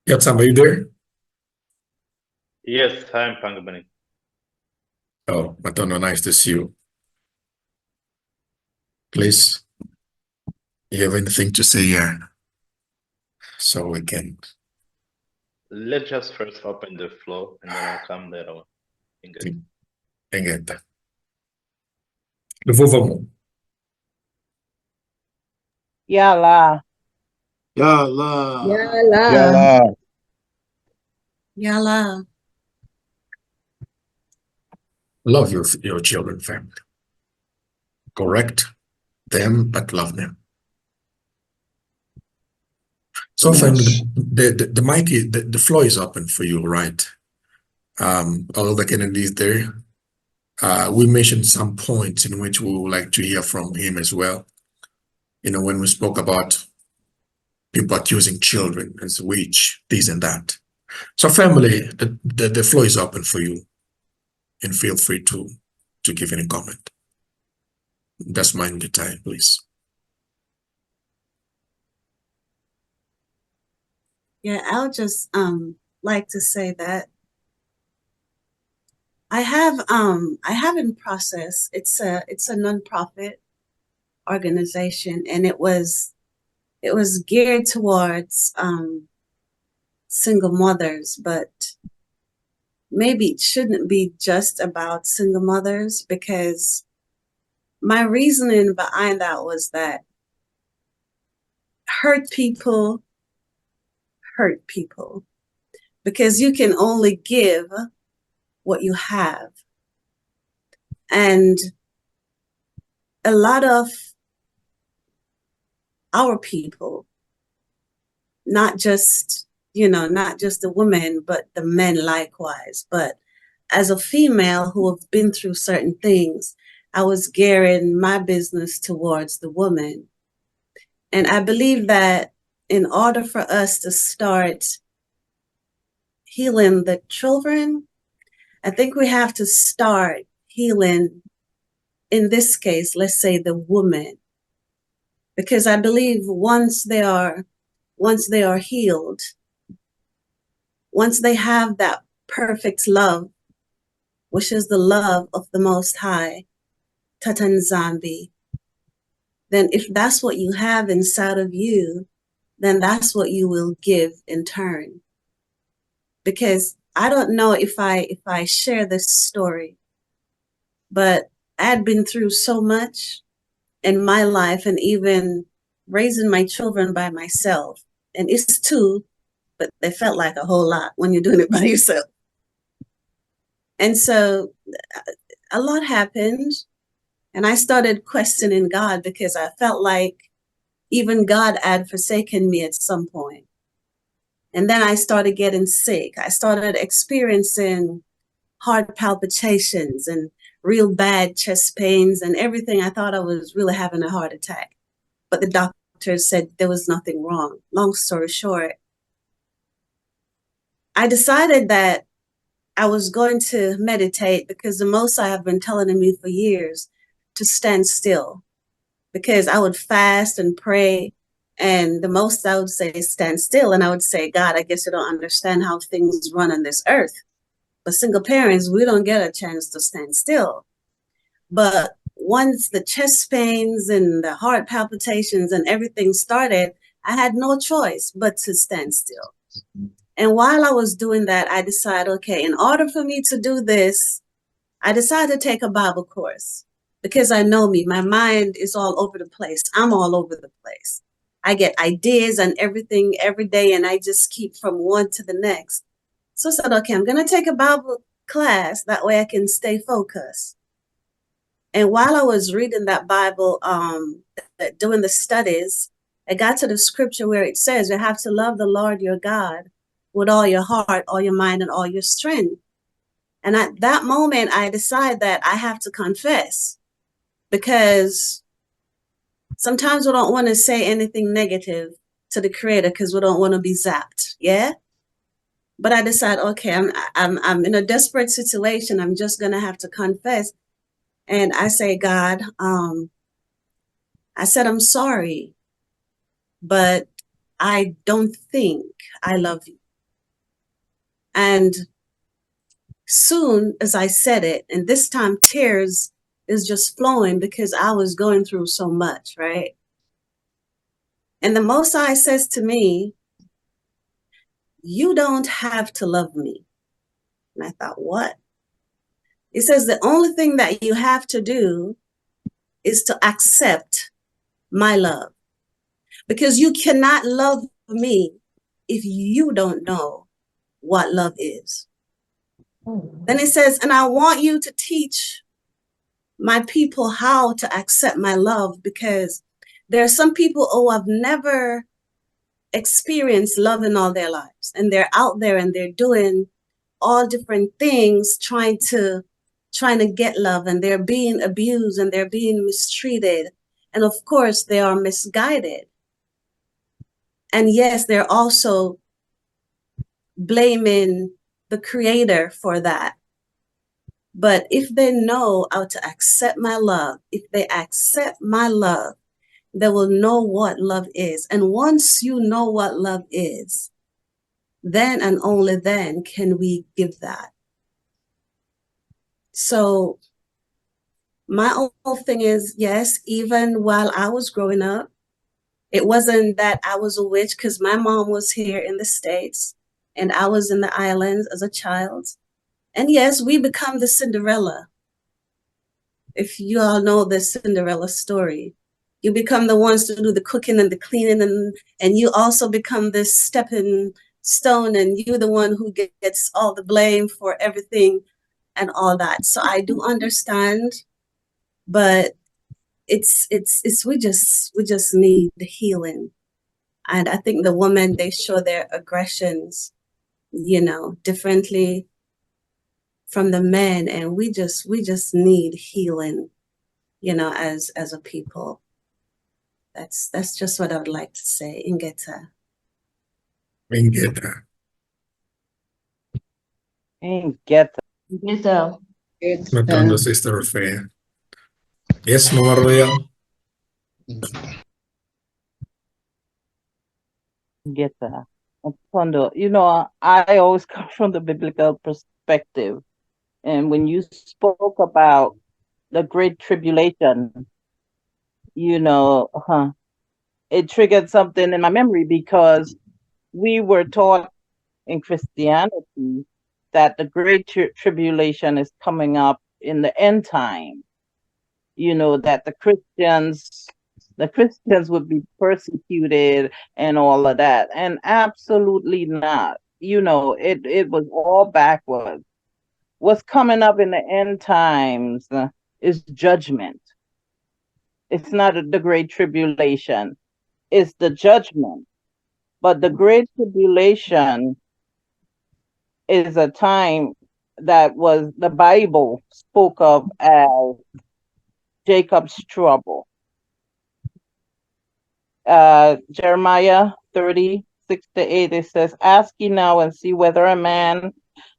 Yatsam, are you there? Yes, I'm Pangabani. Oh, Matono, nice to see you. Please, you have anything to say here? So we can. Let's just first open the floor and then I'll come later on. Good. Engeta. Vamos. Yala. Yalla. Yala. Yalla. Yalla. Love your children, family. Correct them, but love them. So, family, the mic is the floor is open for you, right? All the Kennedys there. We mentioned some points in which we would like to hear from him as well. You know, when we spoke about people accusing children as witch, this and that. So, family, the floor is open for you, and feel free to give any comment. That's mine the time, please. Yeah, I'll just like to say that I have in process. It's a nonprofit organization, and it was geared towards single mothers, but maybe it shouldn't be just about single mothers, because my reasoning behind that was that hurt people, because you can only give what you have. And a lot of our people, not just the women, but the men likewise. But as a female who have been through certain things, I was gearing my business towards the woman. And I believe that in order for us to start healing the children, I think we have to start healing, in this case, let's say the woman. Because I believe once they are healed, once they have that perfect love, which is the love of the Most High, Tatan Zambi, then if that's what you have inside of you, then that's what you will give in turn. Because I don't know if I share this story, but I had been through so much in my life, and even raising my children by myself. And it's two, but they felt like a whole lot when you're doing it by yourself. And so a lot happened, and I started questioning God, because I felt like even God had forsaken me at some point. And then I started getting sick. I started experiencing heart palpitations and real bad chest pains and everything. I thought I was really having a heart attack, but the doctor said there was nothing wrong. Long story short, I decided that I was going to meditate, because the Most I have been telling me for years to stand still, because I would fast and pray, and the Most I would say stand still, and I would say, God, I guess you don't understand how things run on this earth. But single parents, we don't get a chance to stand still. But once the chest pains and the heart palpitations and everything started, I had no choice but to stand still. And while I was doing that, I decided, okay, in order for me to do this, I decided to take a Bible course, because I know me, my mind is all over the place. I'm all over the place. I get ideas and everything every day, and I just keep from one to the next. So I said, okay, I'm going to take a Bible class. That way I can stay focused. And while I was reading that Bible, doing the studies, I got to the scripture where it says you have to love the Lord your God with all your heart, all your mind, and all your strength. And at that moment, I decided that I have to confess, because sometimes we don't want to say anything negative to the Creator, because we don't want to be zapped. Yeah. But I decided, okay, I'm in a desperate situation. I'm just gonna have to confess. And I say, God, I said, I'm sorry, but I don't think I love you. And soon as I said it, and this time tears is just flowing because I was going through so much, right? And the Most High says to me, you don't have to love me. And I thought, what? He says, the only thing that you have to do is to accept my love, because you cannot love me if you don't know what love is. Then he says, and I want you to teach my people how to accept my love, because there are some people who have never experienced love in all their lives, and they're out there and they're doing all different things trying to get love, and they're being abused and they're being mistreated, and of course they are misguided. And yes, they're also blaming the creator for that. But if they know how to accept my love, if they accept my love, they will know what love is. And once you know what love is, then and only then can we give that. So my whole thing is, yes, even while I was growing up, it wasn't that I was a witch, because my mom was here in the States and I was in the islands as a child. And yes, we become the Cinderella. If you all know the Cinderella story, you become the ones to do the cooking and the cleaning, and you also become this stepping stone, and you're the one who gets all the blame for everything and all that. So I do understand, but it's we just need the healing. And I think the women, they show their aggressions, differently from the men, and we just need healing, as a people. That's just what I would like to say. Ingeta. Ingeta. Ingeta. Ingeta. Matondo Sister Fair. Yes, Mama Royal. Ingeta. Matondo. I always come from the biblical perspective. And when you spoke about the Great Tribulation, it triggered something in my memory, because we were taught in Christianity that the Great Tribulation is coming up in the end time. That the Christians would be persecuted and all of that. And absolutely not. It was all backwards. What's coming up in the end times is judgment. It's not the Great Tribulation. It's the judgment. But the Great Tribulation is a time that was the Bible spoke of as Jacob's trouble. Jeremiah 30:6-8, it says, ask ye now and see whether a man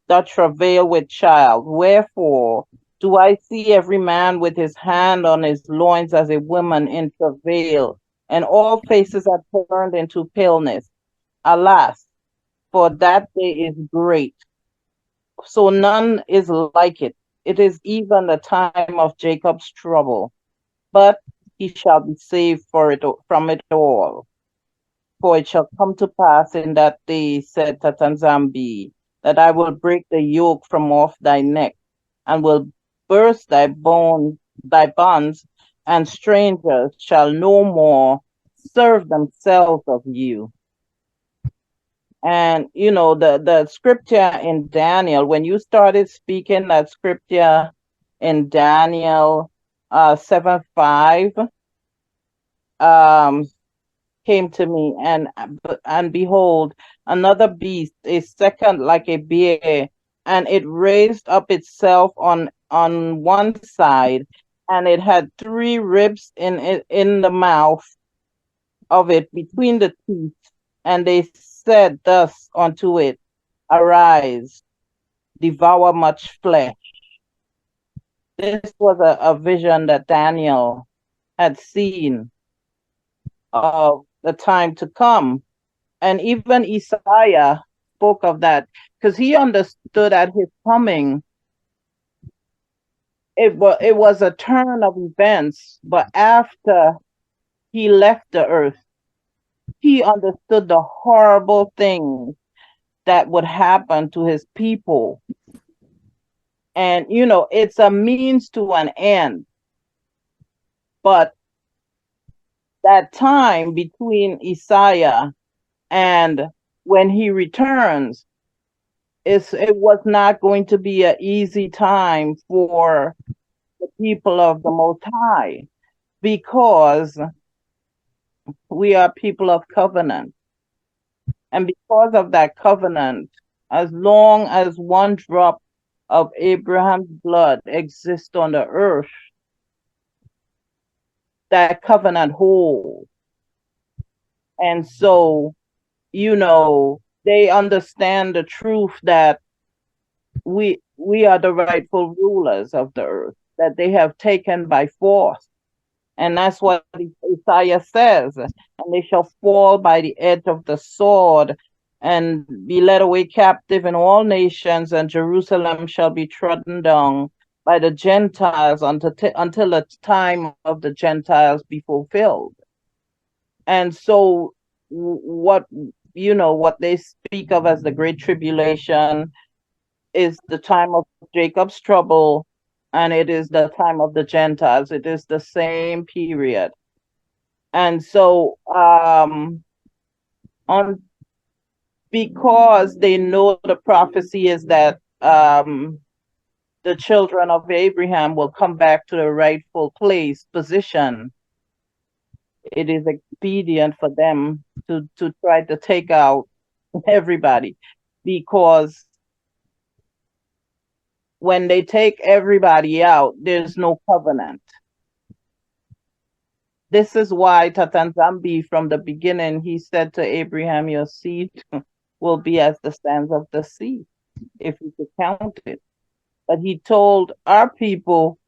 doth travail with child. Wherefore do I see every man with his hand on his loins as a woman in travail, and all faces are turned into paleness. Alas, for that day is great, so none is like it. It is even the time of Jacob's trouble, but he shall be saved from it all. For it shall come to pass in that day, said Tatanzambi, that I will break the yoke from off thy neck, and will burst thy bonds, and strangers shall no more serve themselves of you. And the scripture in Daniel, when you started speaking that scripture in Daniel 7:5, came to me, and behold, another beast, a second like a bear, and it raised up itself on one side, and it had 3 ribs in the mouth of it, between the teeth, and they said thus unto it, arise, devour much flesh. This was a vision that Daniel had seen of the time to come. And even Isaiah spoke of that. because he understood at his coming, it was a turn of events, but after he left the earth, he understood the horrible things that would happen to his people. And, it's a means to an end. But that time between Isaiah and when he returns, it was not going to be an easy time for the people of the Most High, because we are people of covenant. And because of that covenant, as long as one drop of Abraham's blood exists on the earth, that covenant holds. And so, they understand the truth that we are the rightful rulers of the earth, that they have taken by force. And that's what Isaiah says. And they shall fall by the edge of the sword and be led away captive in all nations, and Jerusalem shall be trodden down by the Gentiles until the time of the Gentiles be fulfilled. And so what they speak of as the Great Tribulation is the time of Jacob's trouble, and it is the time of the Gentiles. It is the same period. And so because they know the prophecy is that the children of Abraham will come back to the rightful position, it is expedient for them to try to take out everybody, because when they take everybody out, there's no covenant. This is why Tatanzambi, from the beginning, he said to Abraham, your seed will be as the sands of the sea, if you could count it. But he told our people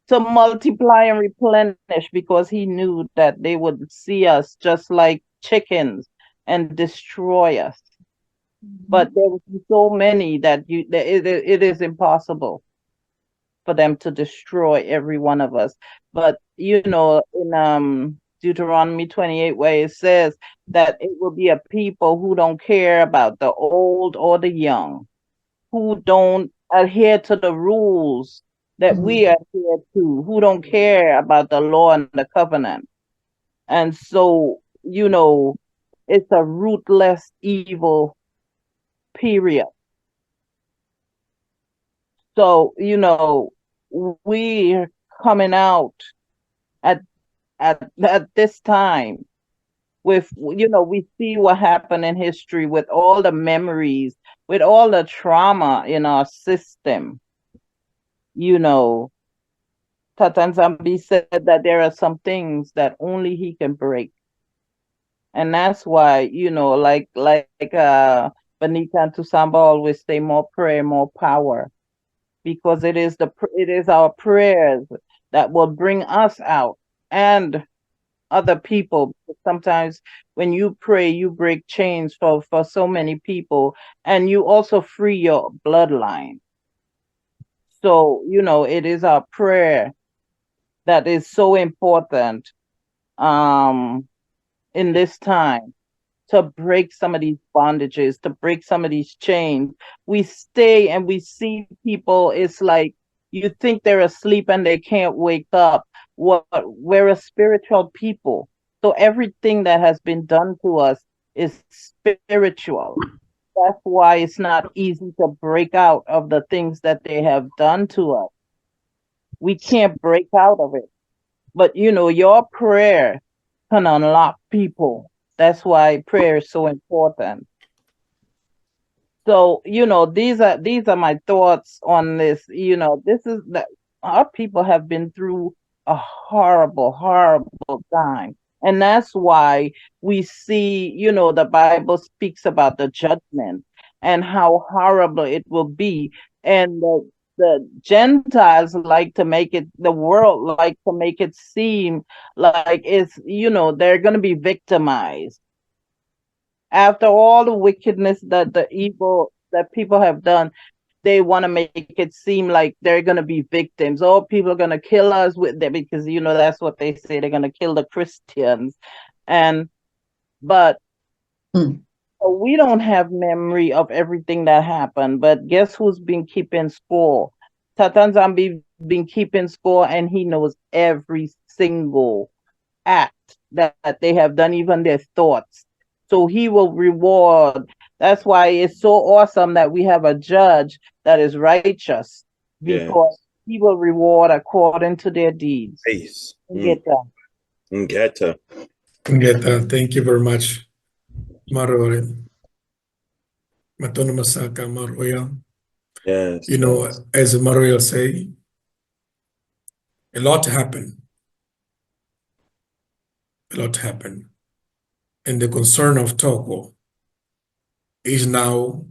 to multiply and replenish, because he knew that they would see us just like chickens and destroy us. But there would be so many that it is impossible for them to destroy every one of us. But in Deuteronomy 28, where it says that it will be a people who don't care about the old or the young, who don't adhere to the rules that we adhere to, who don't care about the law and the covenant. And so, it's a ruthless evil period. So, we're coming out at this time with, we see what happened in history, with all the memories, with all the trauma in our system. Tatanzambi said that there are some things that only he can break. And that's why, like Benita and Tusamba always say, more prayer, more power, because it is our prayers that will bring us out and other people. Sometimes when you pray, you break chains for so many people, and you also free your bloodline. So, it is our prayer that is so important in this time, to break some of these bondages, to break some of these chains. We stay and we see people, it's like you think they're asleep and they can't wake up. We're a spiritual people. So everything that has been done to us is spiritual. That's why it's not easy to break out of the things that they have done to us. We can't break out of it. But your prayer can unlock people. That's why prayer is so important. So, these are my thoughts on this. This is that our people have been through a horrible, horrible time. And that's why we see, the Bible speaks about the judgment and how horrible it will be. And the Gentiles like to make it, the world like to make it seem like it's, they're going to be victimized. After all the wickedness that the evil that people have done, they want to make it seem like they're going to be victims. Oh, people are going to kill us with them because, you know, that's what they say. They're going to kill the Christians. But we don't have memory of everything that happened. But guess who's been keeping score? Tatan Zambi been keeping score, and he knows every single act that they have done, even their thoughts. So he will reward. That's why it's so awesome that we have a judge that is righteous, because he will reward according to their deeds. Peace. Ngeta. Ngeta. Ngeta, thank you very much. Marore. Matono Masaka Maroya. Yes. You know, as Maroya say, a lot happened. A lot happened. And the concern of Togo is now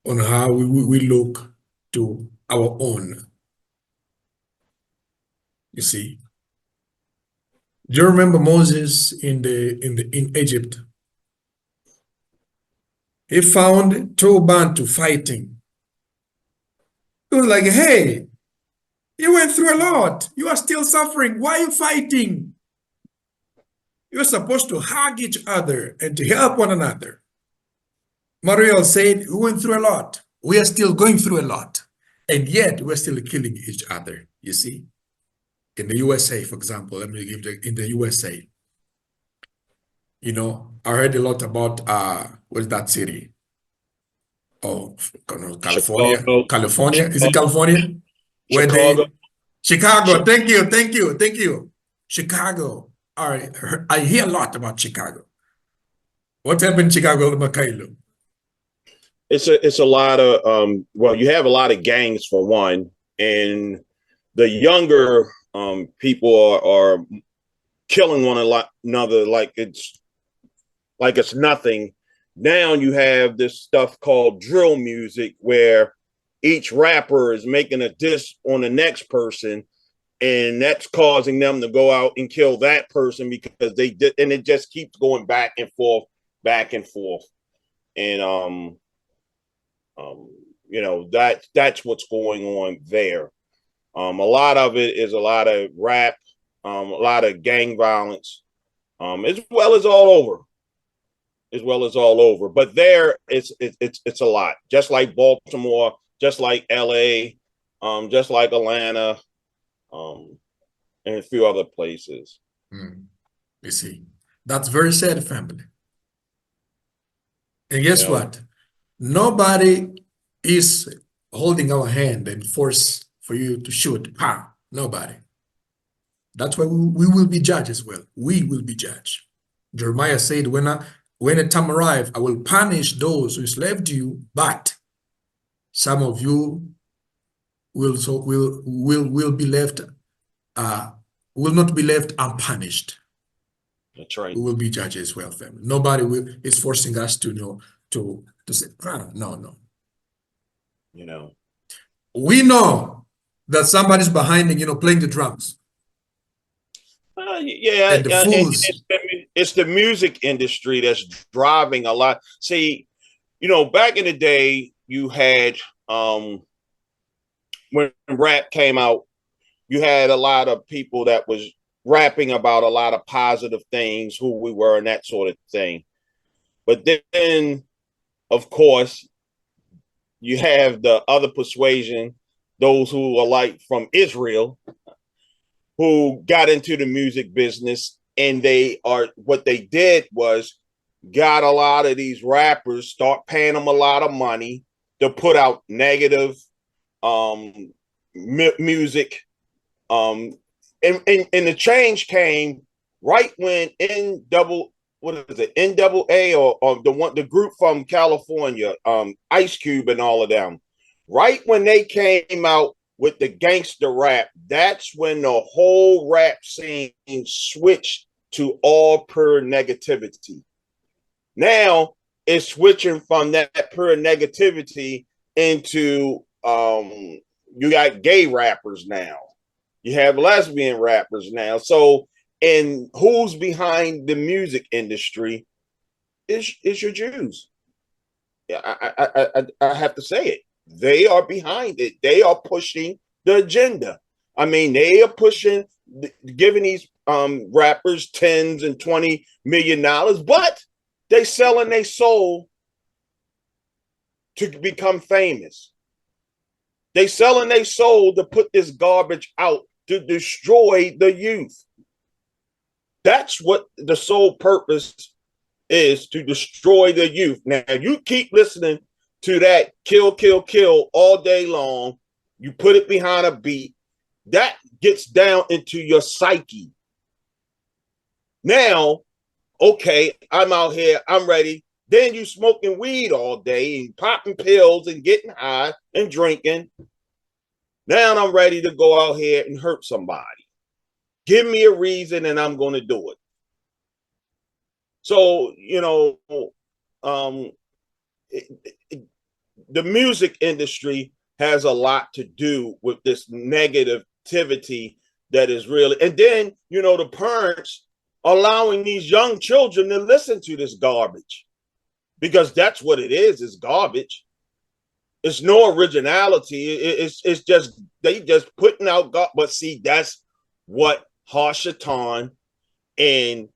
on how we look to our own. You see, do you remember Moses in Egypt? He found two Bantu fighting. He was like, hey, you went through a lot. You are still suffering. Why are you fighting? You're supposed to hug each other and to help one another. Mariel said, we went through a lot. We are still going through a lot. And yet we're still killing each other, you see? In the USA, for example, let me give in the USA, you know, I heard a lot about, what's that city? Oh, California. Chicago. California, is it California? Where Chicago. Chicago, thank you. Chicago. All right, I hear a lot about Chicago. What happened in Chicago, Makailo? It's a lot of well, you have a lot of gangs for one, and the younger people are killing one another like it's nothing. Now you have this stuff called drill music where each rapper is making a diss on the next person, and that's causing them to go out and kill that person because they did, and it just keeps going back and forth. And you know, that's what's going on there. A lot of it is a lot of rap, a lot of gang violence, as well as all over. But there, it's a lot. Just like Baltimore, just like LA, just like Atlanta, and a few other places. You see, that's very sad, family. And guess what? Nobody is holding our hand and force for you to shoot. Nobody. That's why we will be judged as well. We will be judged. Jeremiah said, when the time arrives, I will punish those who enslaved you, but some of you will be left, will not be left unpunished. That's right. We will be judged as well, family. Nobody is forcing us to know to say, no. You know, we know that somebody's behind it, playing the drums. Yeah, and the fools. It's the music industry that's driving a lot. See, back in the day, you had when rap came out, you had a lot of people that was rapping about a lot of positive things, who we were, and that sort of thing. But then, of course, you have the other persuasion, those who are like from Israel, who got into the music business, and what they did was got a lot of these rappers, start paying them a lot of money to put out negative music. And the change came right when NAA or the group from California, Ice Cube and all of them, right when they came out with the gangster rap, that's when the whole rap scene switched to all pure negativity. Now it's switching from that pure negativity into you got gay rappers now. You have lesbian rappers now. So, and who's behind the music industry is your Jews. I have to say it. They are behind it. They are pushing the agenda. I mean, they are pushing, giving these rappers $10 and $20 million, but they selling their soul to become famous. They selling their soul to put this garbage out to destroy the youth. That's what the sole purpose is, to destroy the youth. Now, you keep listening to that kill, kill, kill all day long. You put it behind a beat. That gets down into your psyche. Now, okay, I'm out here, I'm ready. Then you smoking weed all day and popping pills and getting high and drinking. Now I'm ready to go out here and hurt somebody. Give me a reason and I'm going to do it. So, you know, the music industry has a lot to do with this negativity that is really, and then, you know, the parents allowing these young children to listen to this garbage, because that's what it is garbage. It's no originality. It's just, they just putting out, but see, that's what Sowetan and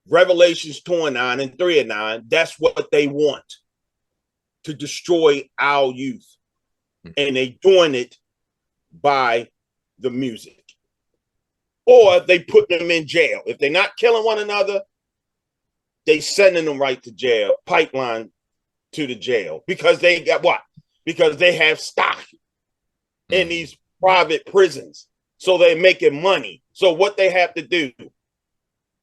Revelations 2:9 and 3:9, that's what they want, to destroy our youth. And they doing it by the music. Or they put them in jail. If they're not killing one another, they sending them right to jail, pipeline to the jail. Because they got what? Because they have stock in these private prisons. So they're making money. So what they have to do,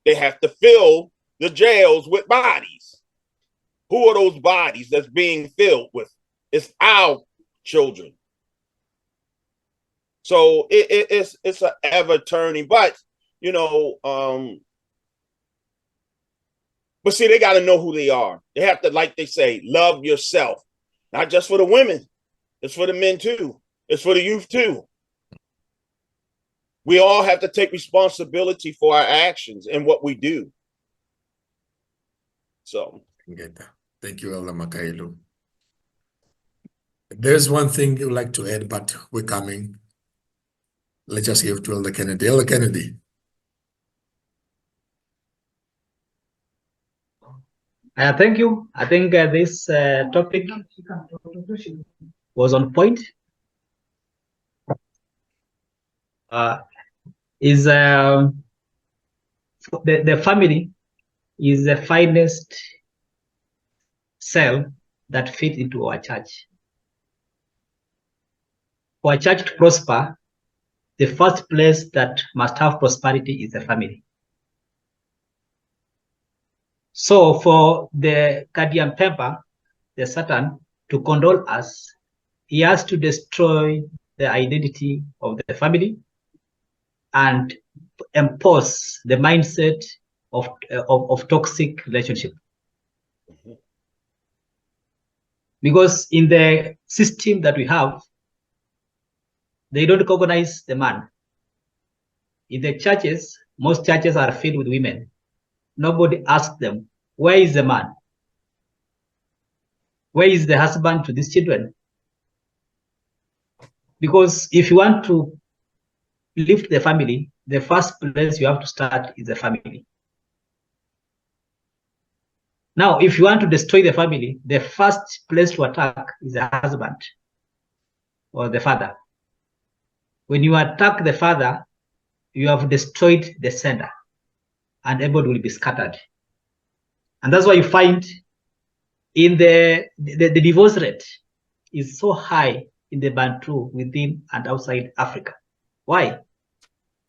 they have to fill the jails with bodies. Who are those bodies that's being filled with? It's our children. So it's an ever turning, but you know, but see, they got to know who they are. They have to, like they say, love yourself. Not just for the women, it's for the men too. It's for the youth too. We all have to take responsibility for our actions and what we do. So, thank you, Elder Makailu. There's one thing you would like to add, but we're coming. Let's just give to Elder Kennedy. Elder Kennedy. Thank you. I think this topic was on point. The family is the finest cell that fits into our church. For a church to prosper, the first place that must have prosperity is the family. So for the Guardian Pember, the Satan, to condole us, he has to destroy the identity of the family and impose the mindset of toxic relationship. Because in the system that we have, they don't recognize the man. In the churches, most churches are filled with women. Nobody asks them, where is the man? Where is the husband to these children? Because if you want to lift the family, the first place you have to start is the family. Now, if you want to destroy the family, the first place to attack is the husband or the father. When you attack the father, you have destroyed the sender, and everybody will be scattered. And that's why you find in the divorce rate is so high in the Bantu within and outside Africa. Why?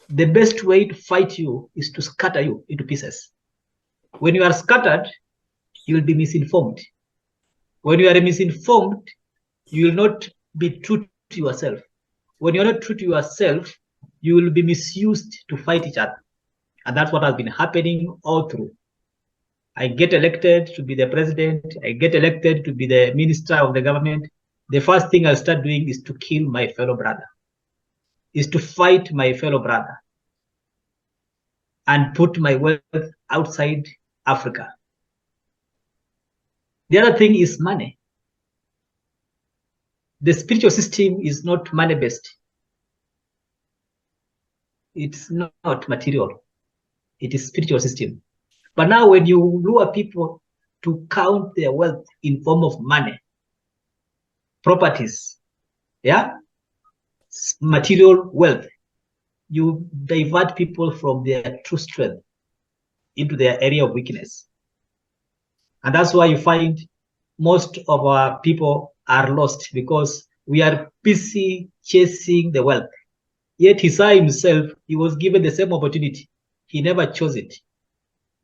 The best way to fight you is to scatter you into pieces. When you are scattered, you will be misinformed. When you are misinformed, you will not be true to yourself. When you're not true to yourself, you will be misused to fight each other. And that's what has been happening all through. I get elected to be the president. I get elected to be the minister of the government. The first thing I'll start doing is to kill my fellow brother, is to fight my fellow brother and put my wealth outside Africa. The other thing is money. The spiritual system is not money-based. It's not material. It is spiritual system. But now when you lure people to count their wealth in form of money, properties, yeah, material wealth, you divert people from their true strength into their area of weakness. And that's why you find most of our people are lost, because we are busy chasing the wealth. Yet Isaiah himself, he was given the same opportunity. He never chose it.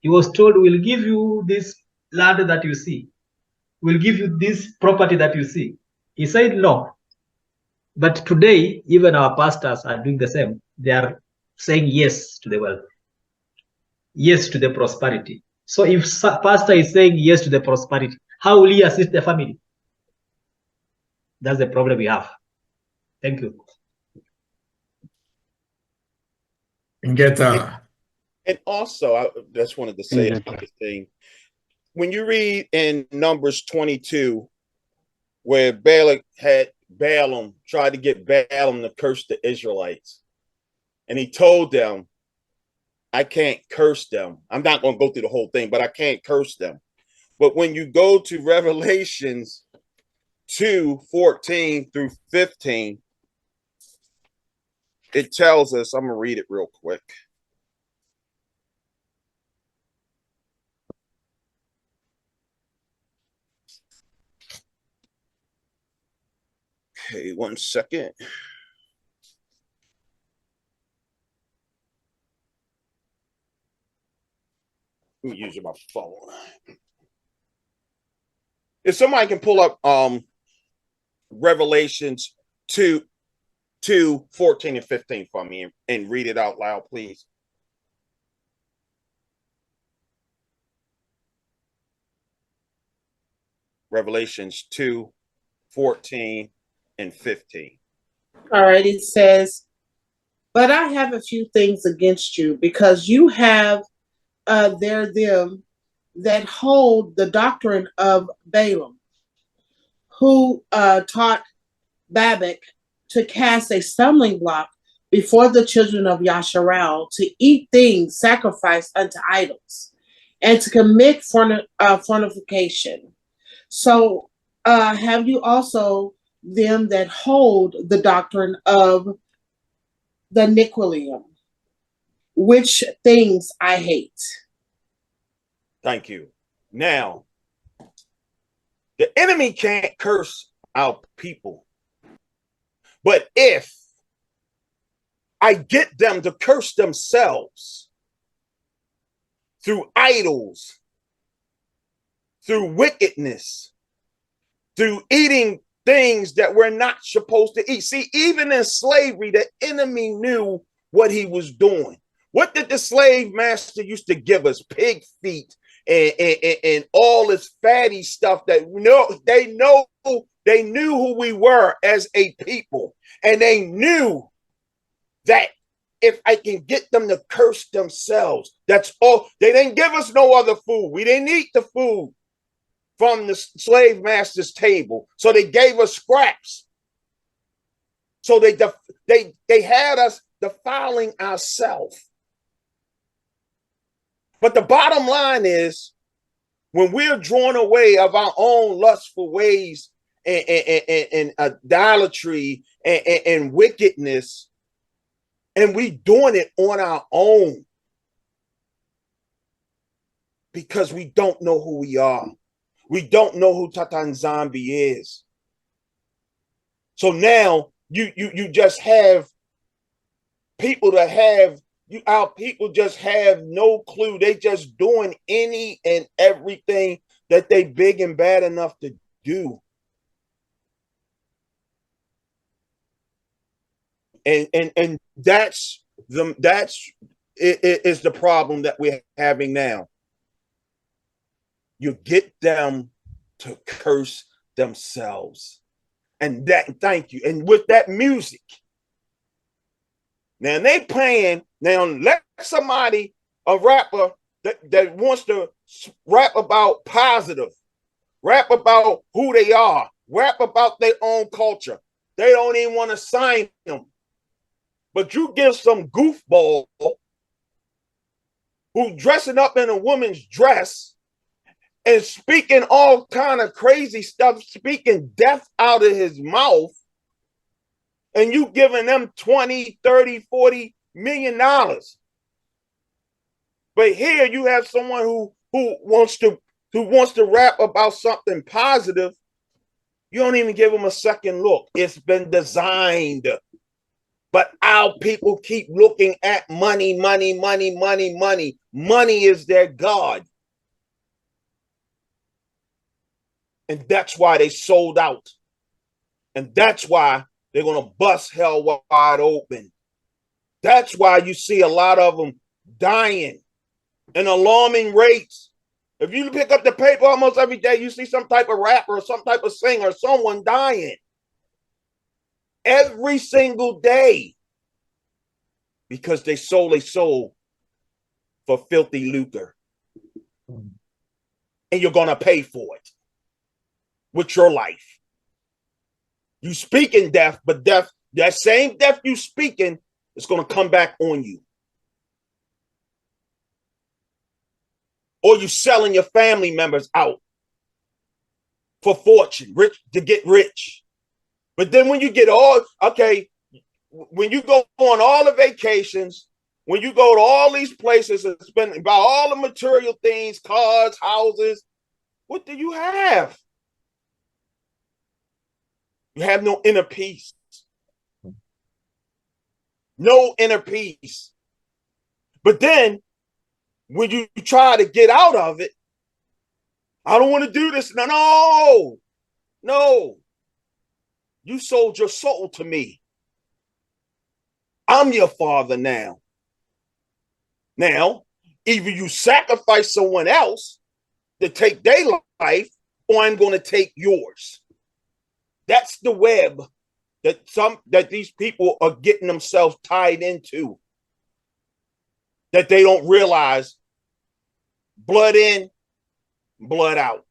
He was told, we'll give you this land that you see. We'll give you this property that you see. He said no. But today, even our pastors are doing the same. They are saying yes to the wealth, yes to the prosperity. So if pastor is saying yes to the prosperity, how will he assist the family? That's the problem we have. Thank you. And get And also, I just wanted to say another thing. When you read in Numbers 22, where Balak had Balaam tried to get Balaam to curse the Israelites, and he told them, I can't curse them. I'm not going to go through the whole thing, but I can't curse them. But when you go to Revelations 2:14 through 15, it tells us, I'm going to read it real quick. Okay, 1 second. Let me use my phone. If somebody can pull up Revelations 2:14 and 15 for me and read it out loud, please. Revelations 2:14 and 15. All right, it says, but I have a few things against you, because you have there them that hold the doctrine of Balaam, who taught Balak to cast a stumbling block before the children of Yasharal, to eat things sacrificed unto idols, and to commit fornication. So have you also them that hold the doctrine of the Nicolaitan, which things I hate. Thank you. Now, the enemy can't curse our people. But if I get them to curse themselves through idols, through wickedness, through eating things that we're not supposed to eat. See, even in slavery, the enemy knew what he was doing. What did the slave master used to give us? Pig feet and all this fatty stuff that they knew who we were as a people. And they knew that if I can get them to curse themselves, that's all. They didn't give us no other food. We didn't eat the food from the slave master's table. So they gave us scraps. So they had us defiling ourselves. But the bottom line is, when we're drawn away of our own lustful ways and idolatry and wickedness, and we doing it on our own because we don't know who we are. We don't know who Tatan Zombie is. So now you just have people that have our people just have no clue. They just doing any and everything that they big and bad enough to do. And that's the problem that we're having now. You get them to curse themselves. And that, thank you. And with that music, now they playing, now let somebody, a rapper that wants to rap about positive, rap about who they are, rap about their own culture. They don't even want to sign them. But you give some goofball who dressing up in a woman's dress and speaking all kind of crazy stuff, speaking death out of his mouth, and you giving them 20, 30, 40 million dollars. But here you have someone who wants to rap about something positive. You don't even give them a second look. It's been designed. But our people keep looking at money, money, money, money, money. Money is their God. And that's why they sold out. And that's why they're going to bust hell wide open. That's why you see a lot of them dying in alarming rates. If you pick up the paper almost every day, you see some type of rapper or some type of singer, someone dying. Every single day. Because they sold their soul for filthy lucre. And you're going to pay for it with your life. You speak in death, but death, that same death you speaking is going to come back on you. Or you selling your family members out for fortune, rich to get rich. But then when you get all, okay, when you go on all the vacations, when you go to all these places and spend about all the material things, cars, houses, what do you have? You have no inner peace. No inner peace. But then when you try to get out of it, I don't want to do this. No. You sold your soul to me. I'm your father now. Now, either you sacrifice someone else to take their life, or I'm going to take yours. That's the web that these people are getting themselves tied into. That they don't realize blood in, blood out.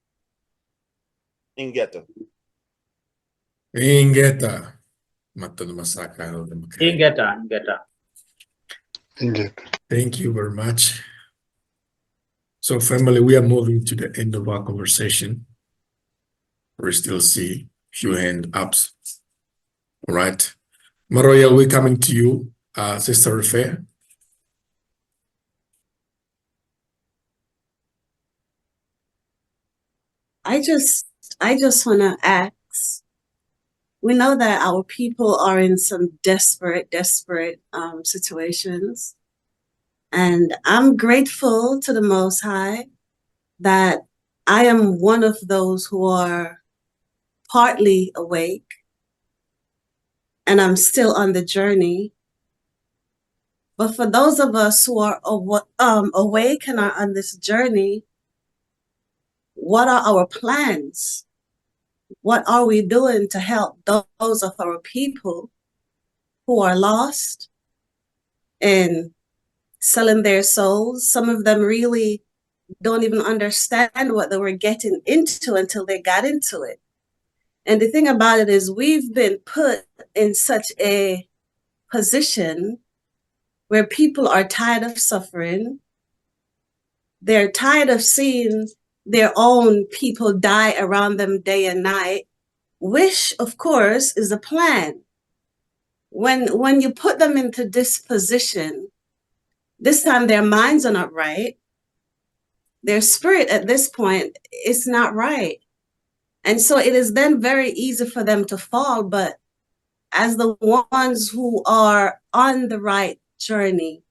Ingeta. Ingeta. Thank you very much. So family, we are moving to the end of our conversation. We still see few hand ups. All right. Maroya, we're coming to you, Sister Fair. I just want to ask, we know that our people are in some desperate situations. And I'm grateful to the Most High that I am one of those who are partly awake, and I'm still on the journey. But for those of us who are awake and are on this journey, what are our plans? What are we doing to help those of our people who are lost and selling their souls? Some of them really don't even understand what they were getting into until they got into it. And the thing about it is we've been put in such a position where people are tired of suffering. They're tired of seeing their own people die around them day and night, which, of course, is a plan. When you put them into this position, this time their minds are not right. Their spirit at this point is not right. And so it is then very easy for them to fall. But as the ones who are on the right journey,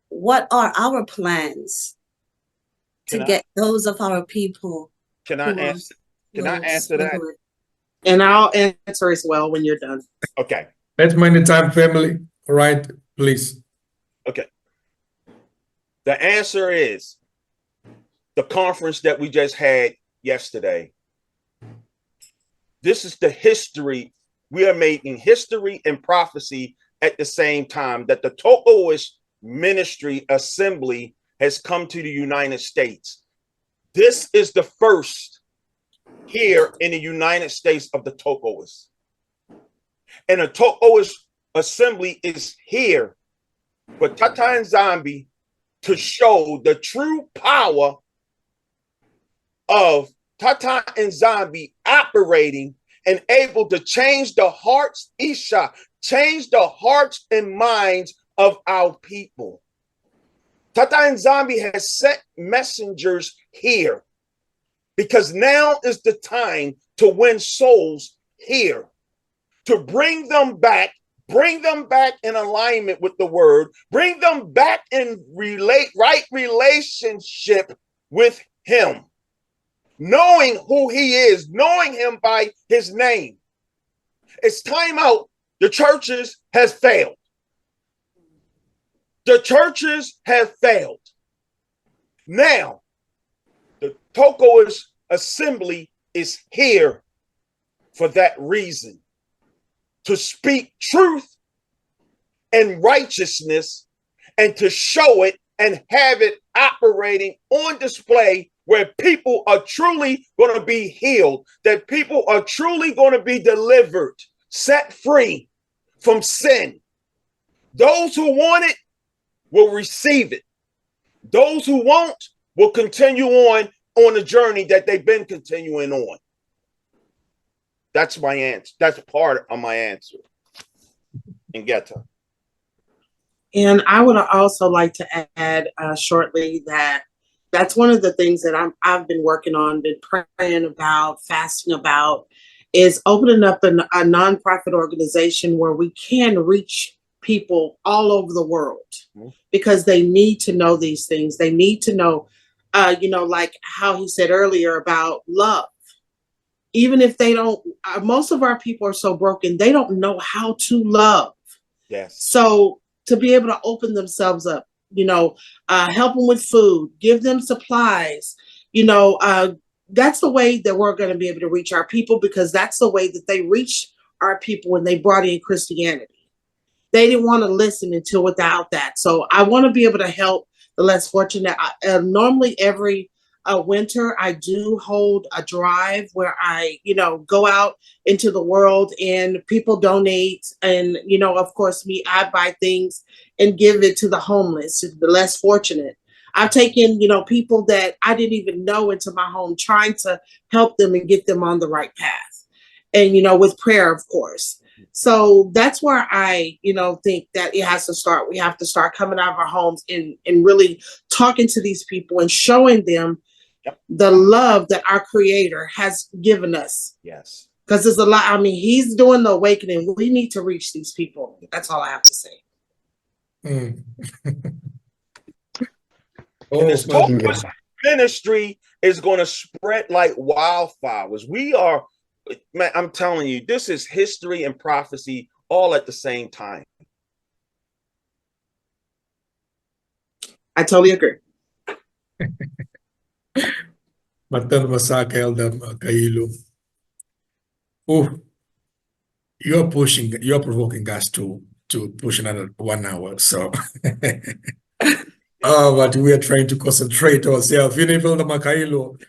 what are our plans to get those of our people? Can I answer that? And I'll answer as well when you're done. Okay. Let's mind the time, family. All right, please. Okay. The answer is the conference that we just had yesterday. This is the history. We are making history and prophecy at the same time that the Tokoist Ministry Assembly has come to the United States. This is the first here in the United States of the Tokois. And the Tokois assembly is here for Tata and Zambi to show the true power of Tata and Zambi operating and able to change the hearts, Isha, change the hearts and minds of our people. Tata and Zambi has sent messengers here because now is the time to win souls here, to bring them back in alignment with the word, bring them back in right relationship with him, knowing who he is, knowing him by his name. It's time out. The churches has failed. The churches have failed. Now, the Tokois assembly is here for that reason, to speak truth and righteousness and to show it and have it operating on display where people are truly going to be healed, that people are truly going to be delivered, set free from sin. Those who want it will receive it. Those who won't will continue on the journey that they've been continuing on. That's my answer. That's part of my answer. And Geta. And I would also like to add shortly that that's one of the things that I've been working on, been praying about, fasting about, is opening up a nonprofit organization where we can reach people all over the world, because they need to know these things. They need to know, like how he said earlier about love. Even if they don't, most of our people are so broken, they don't know how to love. Yes. So to be able to open themselves up, help them with food, give them supplies, that's the way that we're going to be able to reach our people, because that's the way that they reached our people when they brought in Christianity. They didn't want to listen until without that. So I want to be able to help the less fortunate. Normally every winter, I do hold a drive where I, go out into the world and people donate. And, of course, I buy things and give it to the homeless, to the less fortunate. I've taken, people that I didn't even know into my home, trying to help them and get them on the right path. And, with prayer, of course. So that's where I, think that it has to start. We have to start coming out of our homes and really talking to these people and showing them the love that our Creator has given us. Yes. Because there's a lot. I mean, he's doing the awakening. We need to reach these people. That's all I have to say. Mm. And this Tokois ministry is going to spread like wildflowers. We are, man, I'm telling you, this is history and prophecy all at the same time. I totally agree. Matan Masaka Eldam Kailo. Oh, you're provoking us to push another 1 hour. So but we are trying to concentrate ourselves. You know, the Makailo.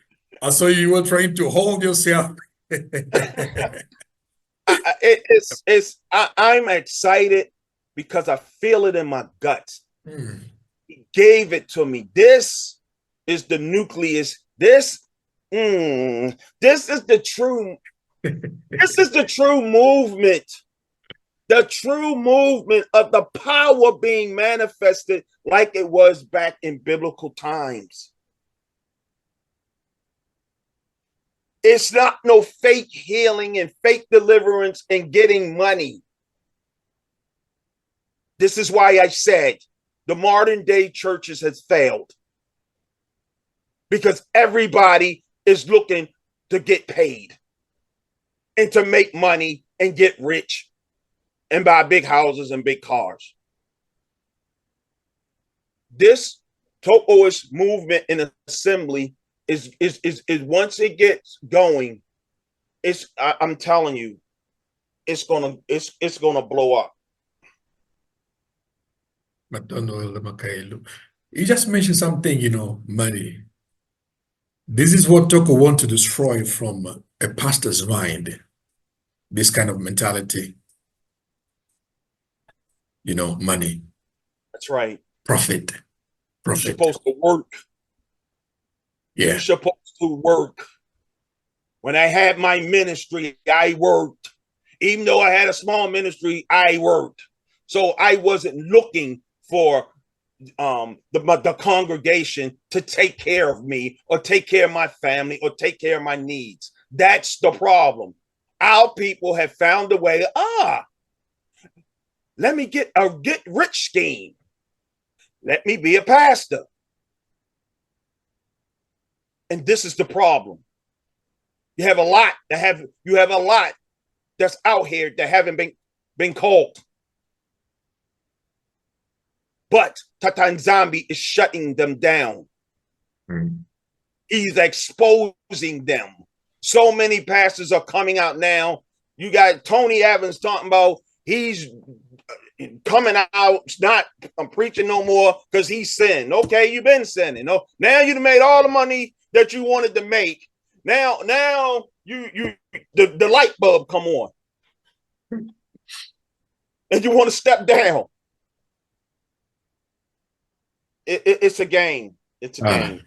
So you were trying to hold yourself. I'm excited because I feel it in my guts. He gave it to me. This is the nucleus. This is the true. This is the true movement. The true movement of the power being manifested like it was back in biblical times. It's not no fake healing and fake deliverance and getting money. This is why I said the modern day churches has failed. Because everybody is looking to get paid and to make money and get rich and buy big houses and big cars. This Tokois movement in assembly is once it gets going, I'm telling you, it's gonna blow up. You just mentioned something, money. This is what Toko want to destroy from a pastor's mind. This kind of mentality. You know, money. That's right. Profit. You're Profit. supposed to work. Yeah. You're supposed to work. When I had my ministry, I worked. Even though I had a small ministry, I worked. So I wasn't looking for the congregation to take care of me or take care of my family or take care of my needs. That's the problem. Our people have found a way, let me get a get rich scheme. Let me be a pastor. And this is the problem. You have a lot that's out here that haven't been called. But Tatan Zambi is shutting them down. He's exposing them. So many pastors are coming out now. You got Tony Evans talking about he's coming out, not preaching no more because he's sinned. Okay, you've been sinning. No, now you've made all the money that you wanted to make. Now the light bulb come on. And you want to step down. It's a game. It's a game.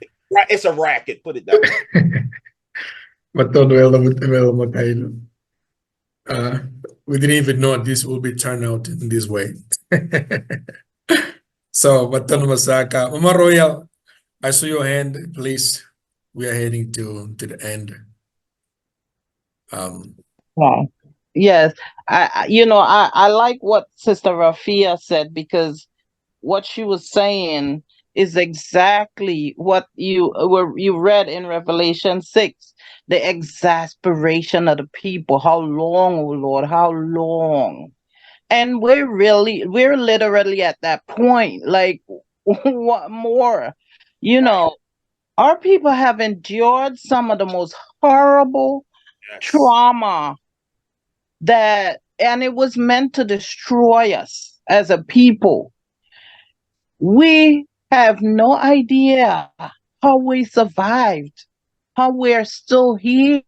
It's a racket. Put it that way. We didn't even know this will be turned out in this way. So, Baton Masaka, Mama Royal, I saw your hand. Please, we are heading to the end. Yes, I like what Sister Rafia said, because what she was saying is exactly what you read in Revelation 6, the exasperation of the people. How long, oh Lord, how long? And we're literally at that point. Like, what more? Our people have endured some of the most horrible trauma and it was meant to destroy us as a people. We have no idea how we survived, how we're still here,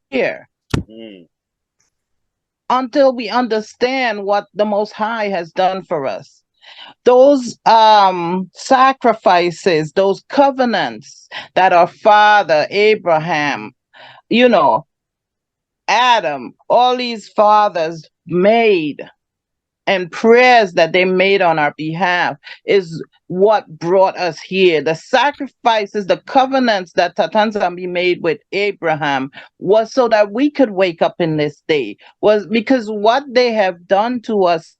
until we understand what the Most High has done for us. Those sacrifices, those covenants that our father Abraham, Adam, all these fathers made, and prayers that they made on our behalf, is what brought us here. The sacrifices, the covenants that Tatan Zambi made with Abraham was so that we could wake up in this day, was because what they have done to us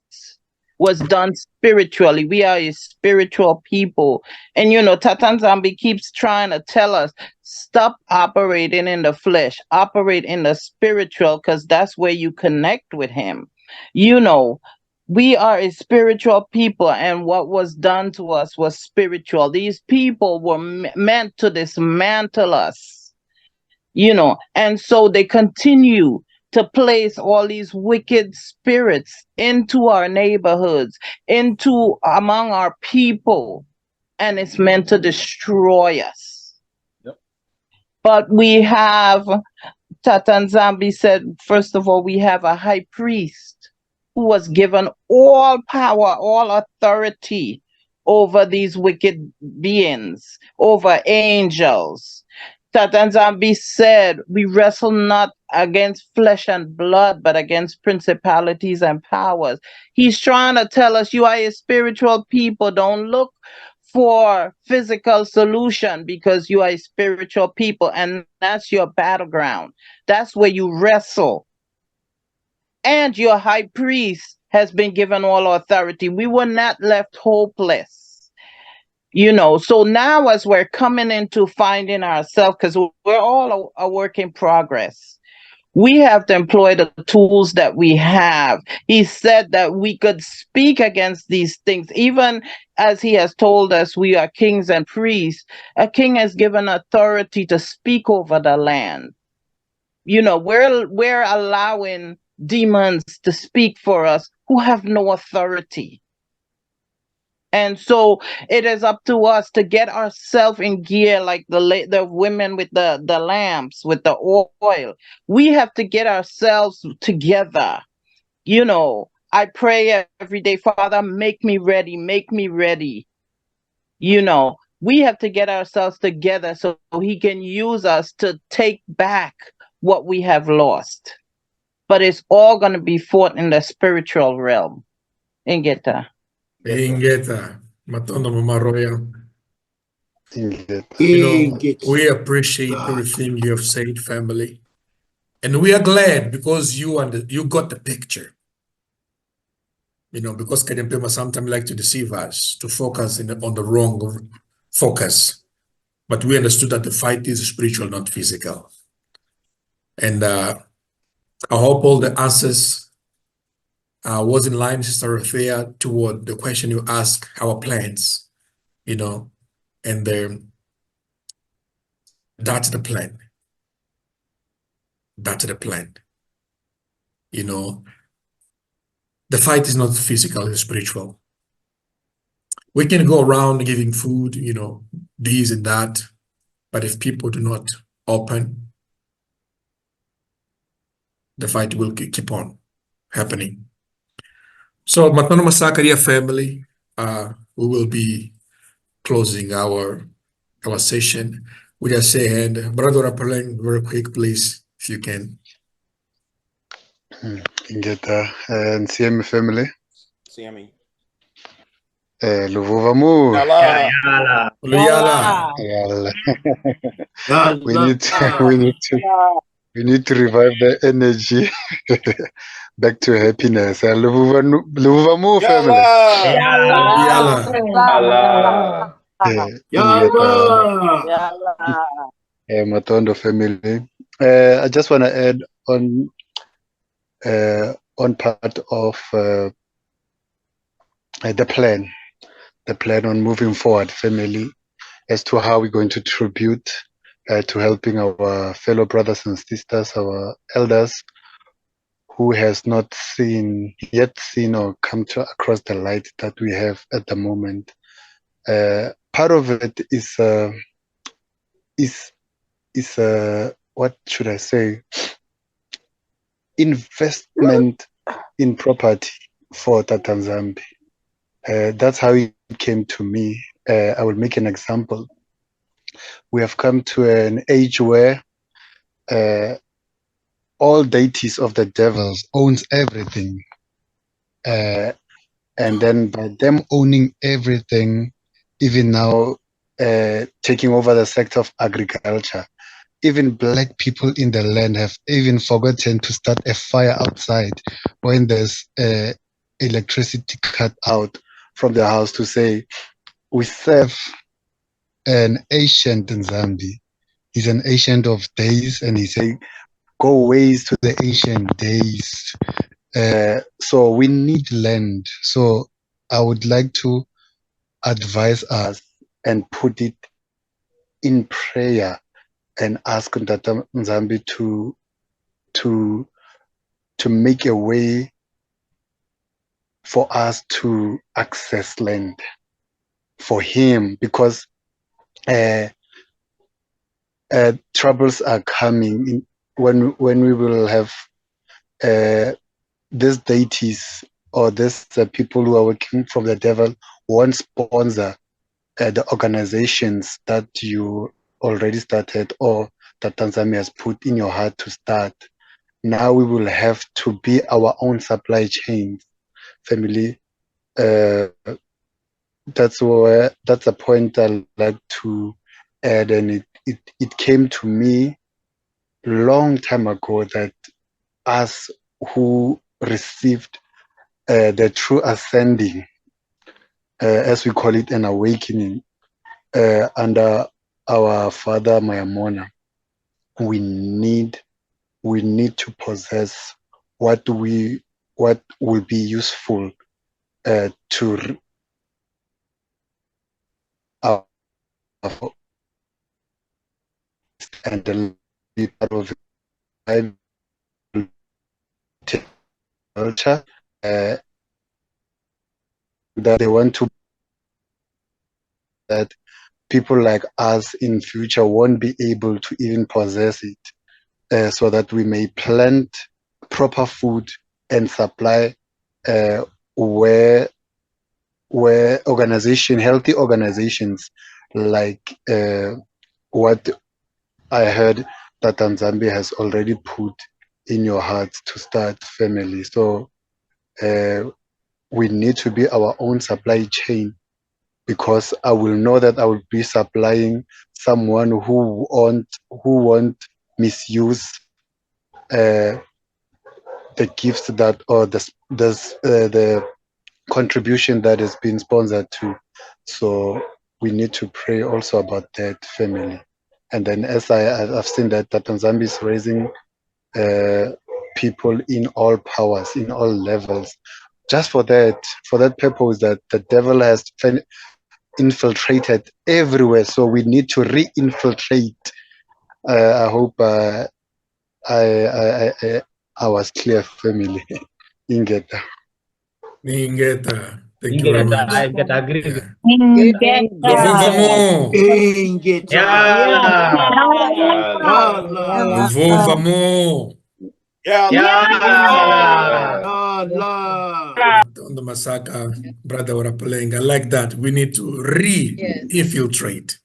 was done spiritually. We are a spiritual people. And Tatan Zambi keeps trying to tell us, stop operating in the flesh, operate in the spiritual, because that's where you connect with him. We are a spiritual people, and what was done to us was spiritual. These people were meant to dismantle us, and so they continue to place all these wicked spirits into our neighborhoods, among our people, and it's meant to destroy us. Yep. But we have, Tatan Zambi said, first of all, we have a high priest who was given all power, all authority over these wicked beings, over angels. Tatan Zambi said, we wrestle not against flesh and blood, but against principalities and powers. He's trying to tell us, you are a spiritual people. Don't look for physical solution, because you are a spiritual people, and that's your battleground. That's where you wrestle. And your high priest has been given all authority. We were not left hopeless. So now as we're coming into finding ourselves, because we're all a work in progress, we have to employ the tools that we have. He said that we could speak against these things, even as he has told us we are kings and priests. A king has given authority to speak over the land. We're allowing demons to speak for us who have no authority. And so it is up to us to get ourselves in gear, like the women with the lamps, with the oil. We have to get ourselves together. You know, I pray every day, Father, make me ready, make me ready. You know, we have to get ourselves together so he can use us to take back what we have lost. But it's all going to be fought in the spiritual realm. Ingeta. Ingeta, Matondo Mama Royal. Ingeta. You know, we appreciate everything you have said, family. And we are glad because you got the picture. You know, because Kanyapema sometimes like to deceive us, to focus on the wrong focus. But we understood that the fight is spiritual, not physical. And I hope all the answers was in line, Sister Rathea, toward the question you asked, our plans, you know, and that's the plan. That's the plan. You know, the fight is not physical, it's spiritual. We can go around giving food, you know, this and that, but if people do not open, the fight will keep on happening. So, Matono Masakaria family, we will be closing our session. We just say, and Brother Apaleng, very quick, please, if you can. Ingeta and CM family. CME. Luvuva mu. Yala. Yala. Luyala. Yala. we need to revive the energy back to happiness. Luvuva mu family. Yala. Yala. Matondo family. I just want to add on part of the plan on moving forward, family, as to how we're going to tribute to helping our fellow brothers and sisters, our elders, who has not yet seen or come across the light that we have at the moment. Part of it is what should I say? Investment in property for Tatanzambi. That's how it came to me. I will make an example. We have come to an age where all deities of the devils owns everything. And then by them owning everything, even now taking over the sector of agriculture, even black people in the land have even forgotten to start a fire outside when there's electricity cut out from the house, to say we serve an ancient in Zambia. He's an ancient of days, and he say, go ways to the ancient days. So we need land. So I would like to advise us and put it in prayer and ask Ndata Nzambi to make a way for us to access land for him, because troubles are coming when we will have these deities or these people who are working from the devil won't sponsor the organizations that you already started or that Tanzania has put in your heart to start. Now we will have to be our own supply chain, family. That's a point I'd like to add, and it came to me long time ago that us who received the true ascending, as we call it, an awakening under our father Mayamona, we need to possess what will be useful to our and be part of culture that they want to that people like us in future won't be able to even possess it, so that we may plant proper food and supply where healthy organizations like what I heard that Tanzania has already put in your heart to start family. So we need to be our own supply chain, because I will know that I will be supplying someone who won't misuse the gifts that, or the contribution that has been sponsored to. So we need to pray also about that family. And then, as I've seen that Tanzania is raising people in all powers, in all levels, just for that purpose, that the devil has infiltrated everywhere. So we need to re-infiltrate. I hope I was clear, family. Ingeta. Ingeta. Thank you very much. I get agree with Yeah. Ingeta. yeah. Luvumvamo. Yeah, Yeah. On the Masaka, Brother Warapalenga, I like that. We need to re-infiltrate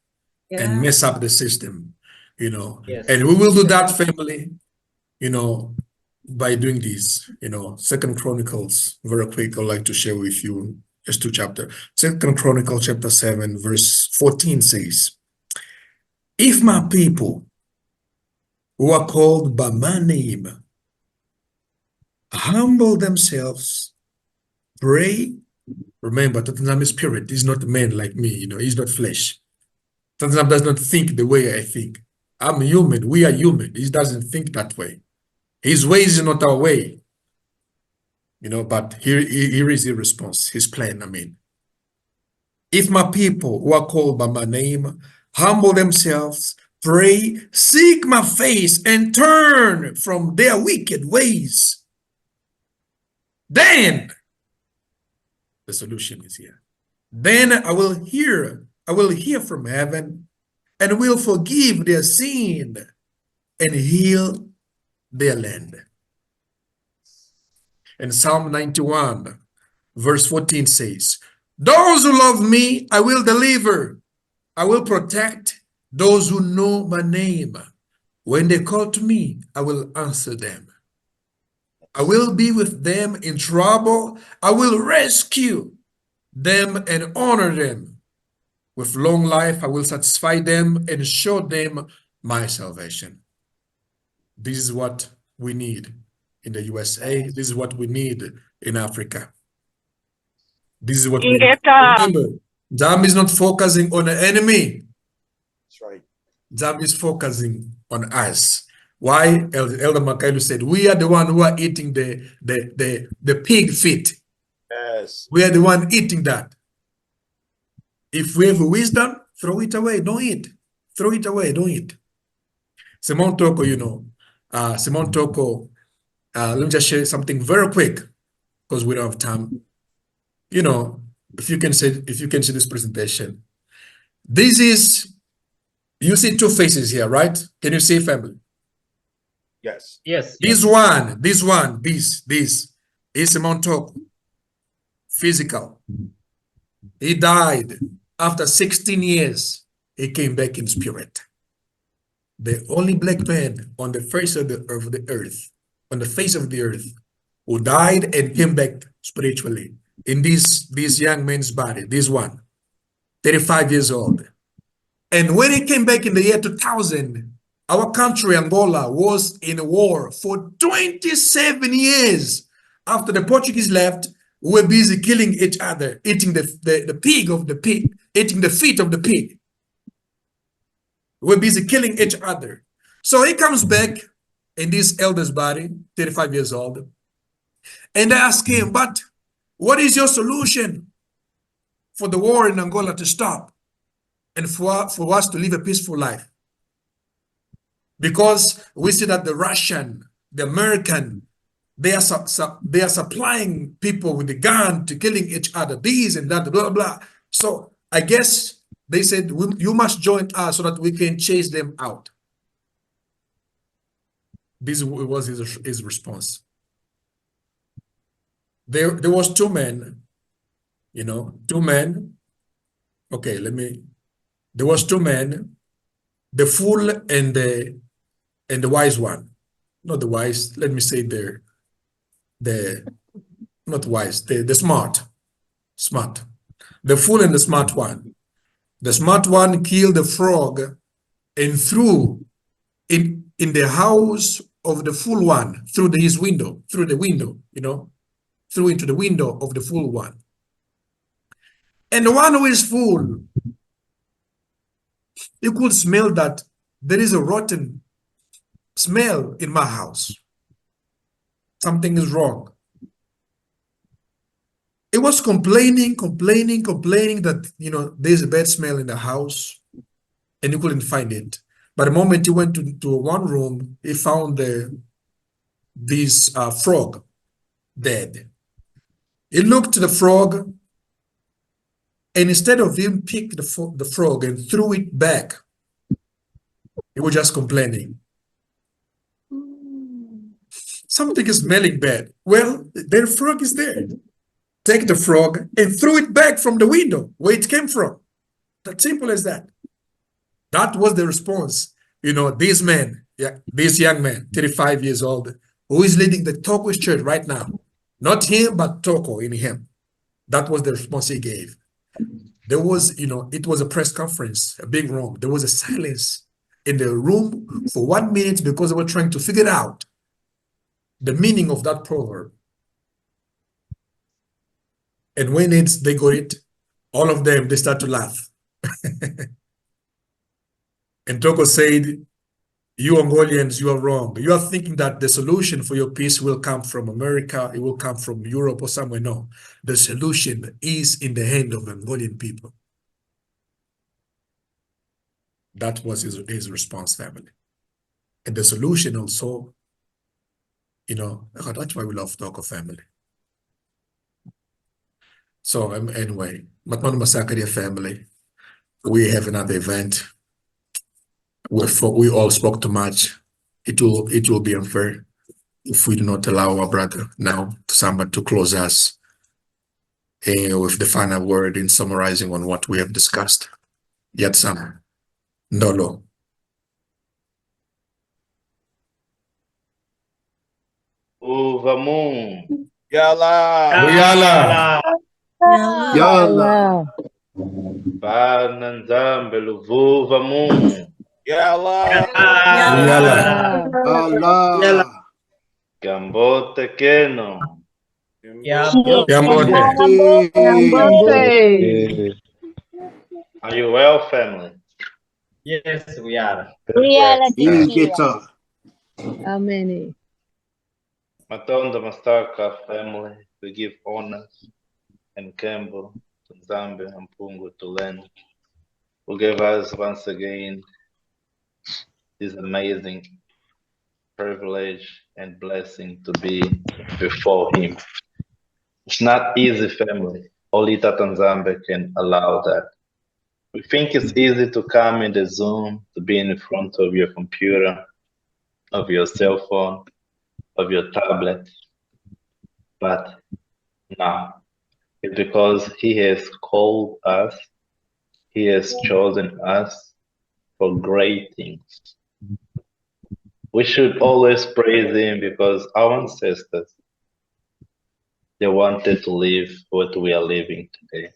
and mess up the system, Yes. and we will do that, family, by doing this, Second Chronicles, very quick, I'd like to share with you just 2 chapters. Second Chronicles chapter 7, verse 14 says, if my people who are called by my name humble themselves, pray. Remember, Tatanzam is spirit. He's not a man like me, he's not flesh. Tatanzam does not think the way I think. I'm human. We are human. He doesn't think that way. His ways is not our way. But here is his response, his plan, If my people who are called by my name humble themselves, pray, seek my face, and turn from their wicked ways, then the solution is here. Then I will hear from heaven and will forgive their sin and heal their land. And Psalm 91, verse 14 says, those who love me, I will deliver. I will protect those who know my name. When they call to me, I will answer them. I will be with them in trouble. I will rescue them and honor them. With long life, I will satisfy them and show them my salvation. This is what we need in the USA. This is what we need in Africa. This is what we need. Remember, Zam is not focusing on the enemy. that's right. Zam is focusing on us. Why? Elder Makailu said, we are the one who are eating the pig feet. Yes. We are the one eating that. If we have wisdom, throw it away. Don't eat. Throw it away. Don't eat. Simon Toko, Simon Toko, let me just share something very quick because we don't have time. If you can see this presentation, this is, you see 2 faces here, right? Can you see, family? Yes. Yes. This is Simon Toko, physical. He died after 16 years. He came back in spirit. The only black man on the face of the earth, on the face of the earth, who died and came back spiritually in this young man's body, this one, 35 years old. And when he came back in the year 2000, our country, Angola, was in a war for 27 years. After the Portuguese left, we were busy killing each other, eating the pig of the pig, eating the feet of the pig. We're busy killing each other. So he comes back in this elder's body, 35 years old. And I ask him, but what is your solution for the war in Angola to stop and for us to live a peaceful life? Because we see that the Russian, the American, they are supplying people with the gun to killing each other, these and that, blah, blah. So I guess They said, you must join us so that we can chase them out. This was his response. There was two men, two men. Okay, there was two men, the fool and the wise one. Not the wise, let me say not wise, the smart. The fool and the smart one. The smart one killed the frog and threw in the house of the fool one through the window, through into the window of the fool one. And the one who is fool, you could smell that there is a rotten smell in my house. Something is wrong. It was complaining that there's a bad smell in the house and he couldn't find it. But the moment he went to one room, he found this frog dead. He looked at the frog, and instead of him pick the frog and threw it back, he was just complaining. Something is smelling bad. Well, the frog is there. Take the frog and threw it back from the window where it came from. That simple as that. That was the response. This man, this young man, 35 years old, who is leading the Toko's church right now. Not him, but Toko in him. That was the response he gave. There was, it was a press conference, a big room. There was a silence in the room for 1 minute because they were trying to figure out the meaning of that proverb. And when they got it, all of them, they start to laugh. And Toko said, you Mongolians, you are wrong. You are thinking that the solution for your peace will come from America, it will come from Europe or somewhere. No, the solution is in the hand of the Mongolian people. That was his response, family. And the solution also, that's why we love Toko family. So anyway, Matmanu Masakaria family, we have another event. We all spoke too much. It will be unfair if we do not allow our brother now, somebody, to close us with the final word in summarizing on what we have discussed. Yet some. Ndolo. Uvamu. Yalla. Uyala. Yalla. Bananzambe luvuvamu. Yalla. Uyala. Allah. Gambote keno. Yambote. Are you well, family? Yes, we are. Ingita. Amen. Matonda Mastaka family, we give honors and Kembo to Zambia and Pungu to Len, who gave us once again this amazing privilege and blessing to be before him. It's not easy, family. Only Tata Zambia can allow that. We think it's easy to come in the Zoom, to be in front of your computer, of your cell phone, of your tablet, but no. It's because he has called us, he has chosen us for great things. We should always praise him because our ancestors, they wanted to live what we are living today.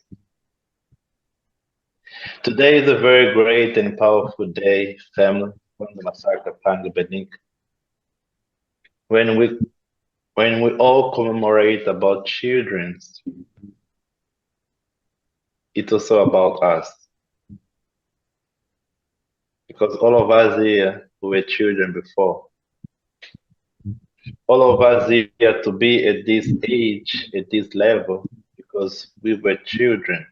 Today is a very great and powerful day, family, from the Masaka Panga Benik. When we all commemorate about children, it's also about us. Because all of us here were children before. All of us here to be at this age, at this level, because we were children.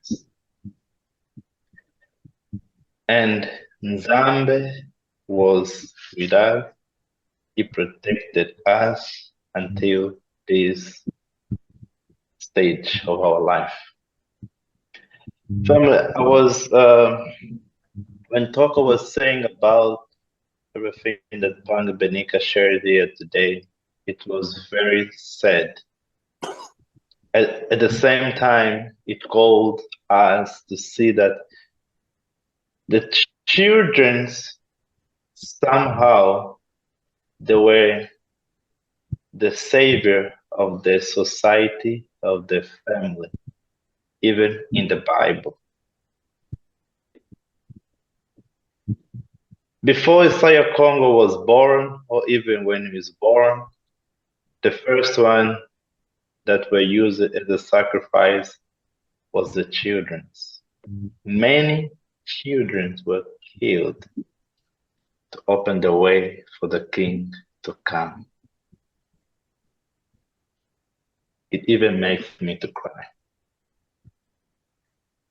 And Nzambe was with us. He protected us until this stage of our life. Family, I was when Toko was saying about everything that Pang Benica shared here today, it was very sad. At the same time, it called us to see that the children's somehow they were the savior of the society, of the family, even in the Bible. Before Isaiah Congo was born, or even when he was born, the first one that were used as a sacrifice was the children's. Many children were killed to open the way for the king to come. It even makes me to cry.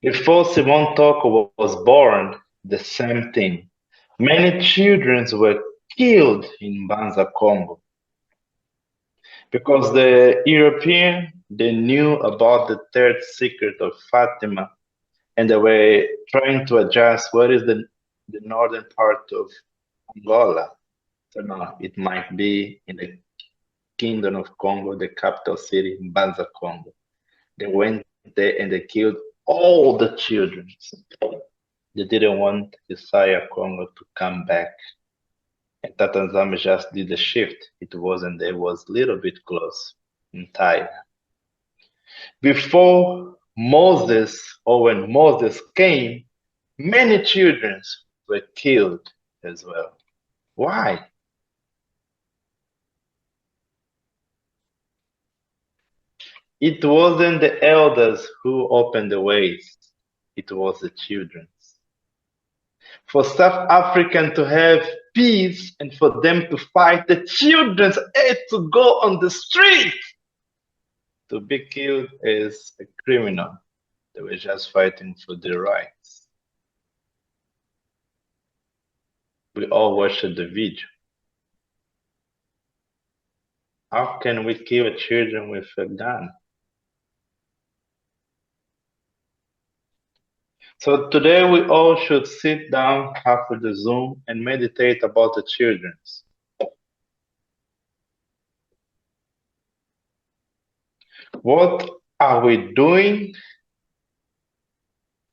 Before Simon Toko was born, the same thing. Many children were killed in Banza Congo because the European they knew about the third secret of Fatima and they were trying to adjust what is the northern part of Angola. So now it might be in the Kingdom of Congo, the capital city, Banza Congo. They went there and they killed all the children. They didn't want Isaiah Congo to come back. And Tatanzama just did the shift. It wasn't there, it was a little bit close in time. Before Moses, or when Moses came, many children were killed as well. Why? It wasn't the elders who opened the ways, it was the children. For South African to have peace and for them to fight, the children had to go on the street. To be killed as a criminal. They were just fighting for their rights. We all watched the video. How can we kill children with a gun? So today we all should sit down after the Zoom and meditate about the children. What are we doing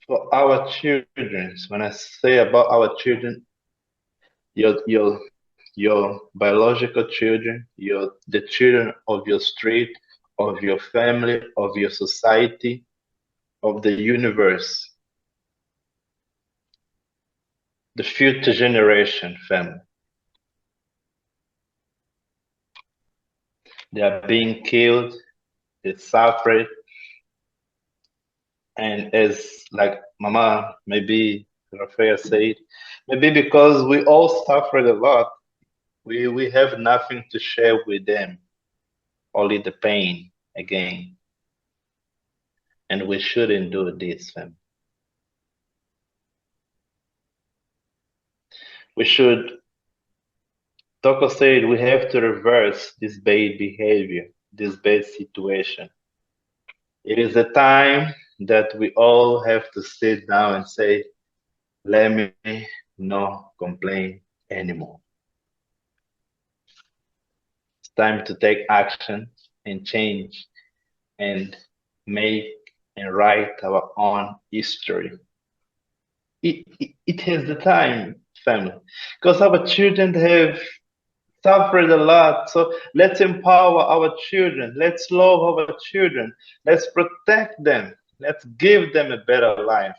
for our children? When I say about our children, your biological children, the children of your street, of your family, of your society, of the universe. The future generation family. They are being killed, they suffer, and as like Mama, maybe Rafael said, maybe because we all suffered a lot, we have nothing to share with them, only the pain again. And we shouldn't do this, family. We should, Toko said, we have to reverse this bad behavior, this bad situation. It is a time that we all have to sit down and say, let me not complain anymore. It's time to take action and change and make and write our own history. It has the time, family, because our children have suffered a lot. So let's empower our children. Let's love our children. Let's protect them. Let's give them a better life.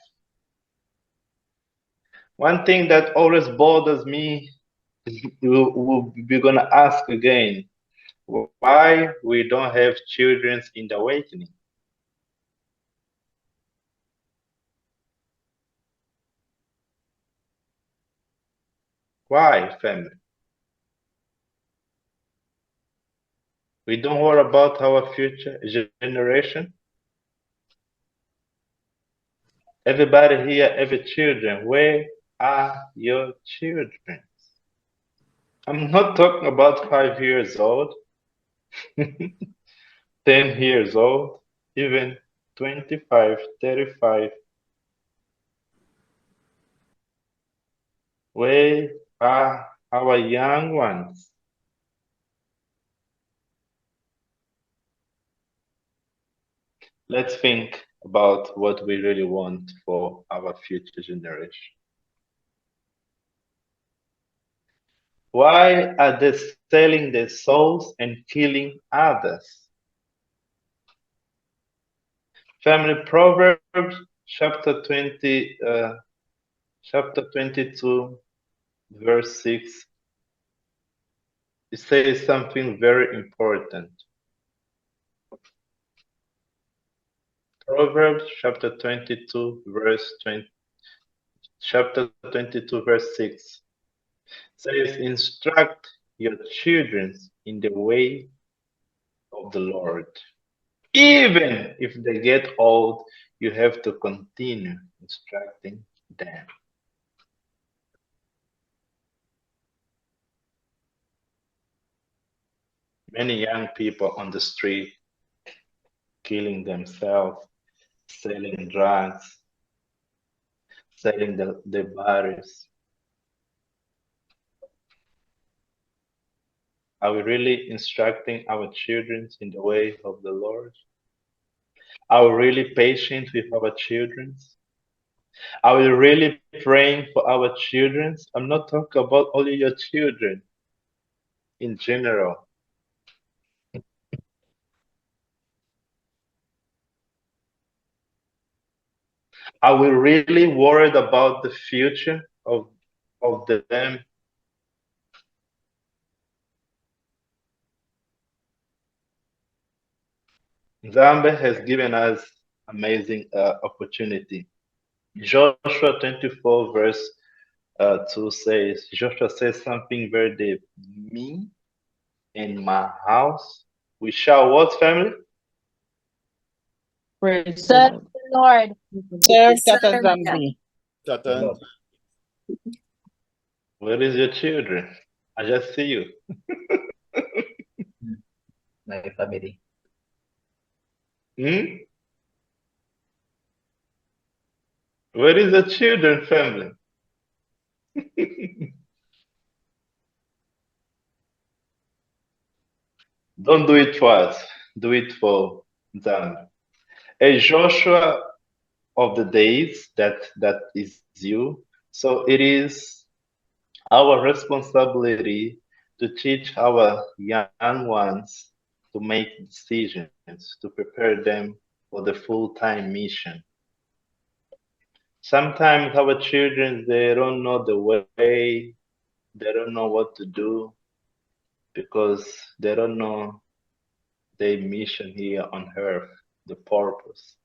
One thing that always bothers me, we're going to ask again, why we don't have children in the awakening? Why, family? We don't worry about our future generation. Everybody here, every children, where are your children? I'm not talking about 5 years old, 10 years old, even 25, 35, Where are our young ones? Let's think about what we really want for our future generation. Why are they selling their souls and killing others? Family Proverbs, chapter 22, verse 6. It says something very important. Proverbs chapter 22, chapter 22, verse 6 says, instruct your children in the way of the Lord. Even if they get old, you have to continue instructing them. Many young people on the street killing themselves, selling drugs, selling their bodies. Are we really instructing our children in the way of the Lord? Are we really patient with our children? Are we really praying for our children? I'm not talking about only your children, in general. Are we really worried about the future of them? Zambia has given us amazing opportunity. Joshua 24 verse 2 says, Joshua says something very deep. Me and my house, we shall what, family? Praise Serve the Lord. Serve Serve Tata God. Zambi. Sowetan. Where is your children? I just see you. My family. Hmm? Where is the children, family? Don't do it for us. Do it for them. A Joshua of the days, that is you. So it is our responsibility to teach our young ones to make decisions, to prepare them for the full-time mission. Sometimes our children, they don't know the way, they don't know what to do because they don't know their mission here on earth, the purpose.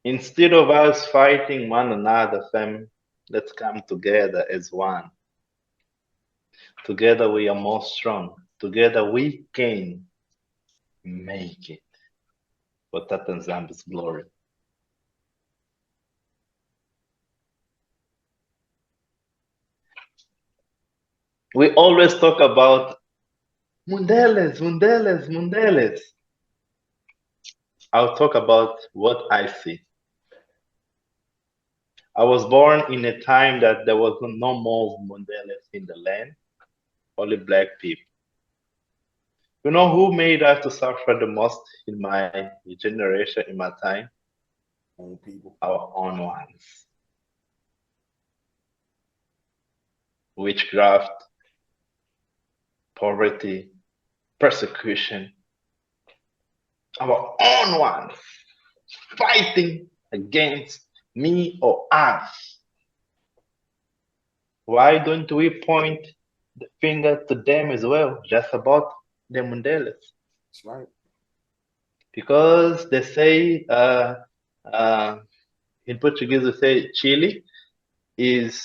Instead of us fighting one another, fam, let's come together as one. Together we are more strong. Together we can make it for Tata Zambi's glory. We always talk about Mundeles, Mundeles, Mundeles. I'll talk about what I see. I was born in a time that there was no more Mundeles in the land, only black people. You know who made us to suffer the most in my generation, in my time? People. Our own ones. Witchcraft, poverty, persecution. Our own ones fighting against me or us. Why don't we point the finger to them as well, just about the Mundeles? That's right. Because they say, in Portuguese, they say chili is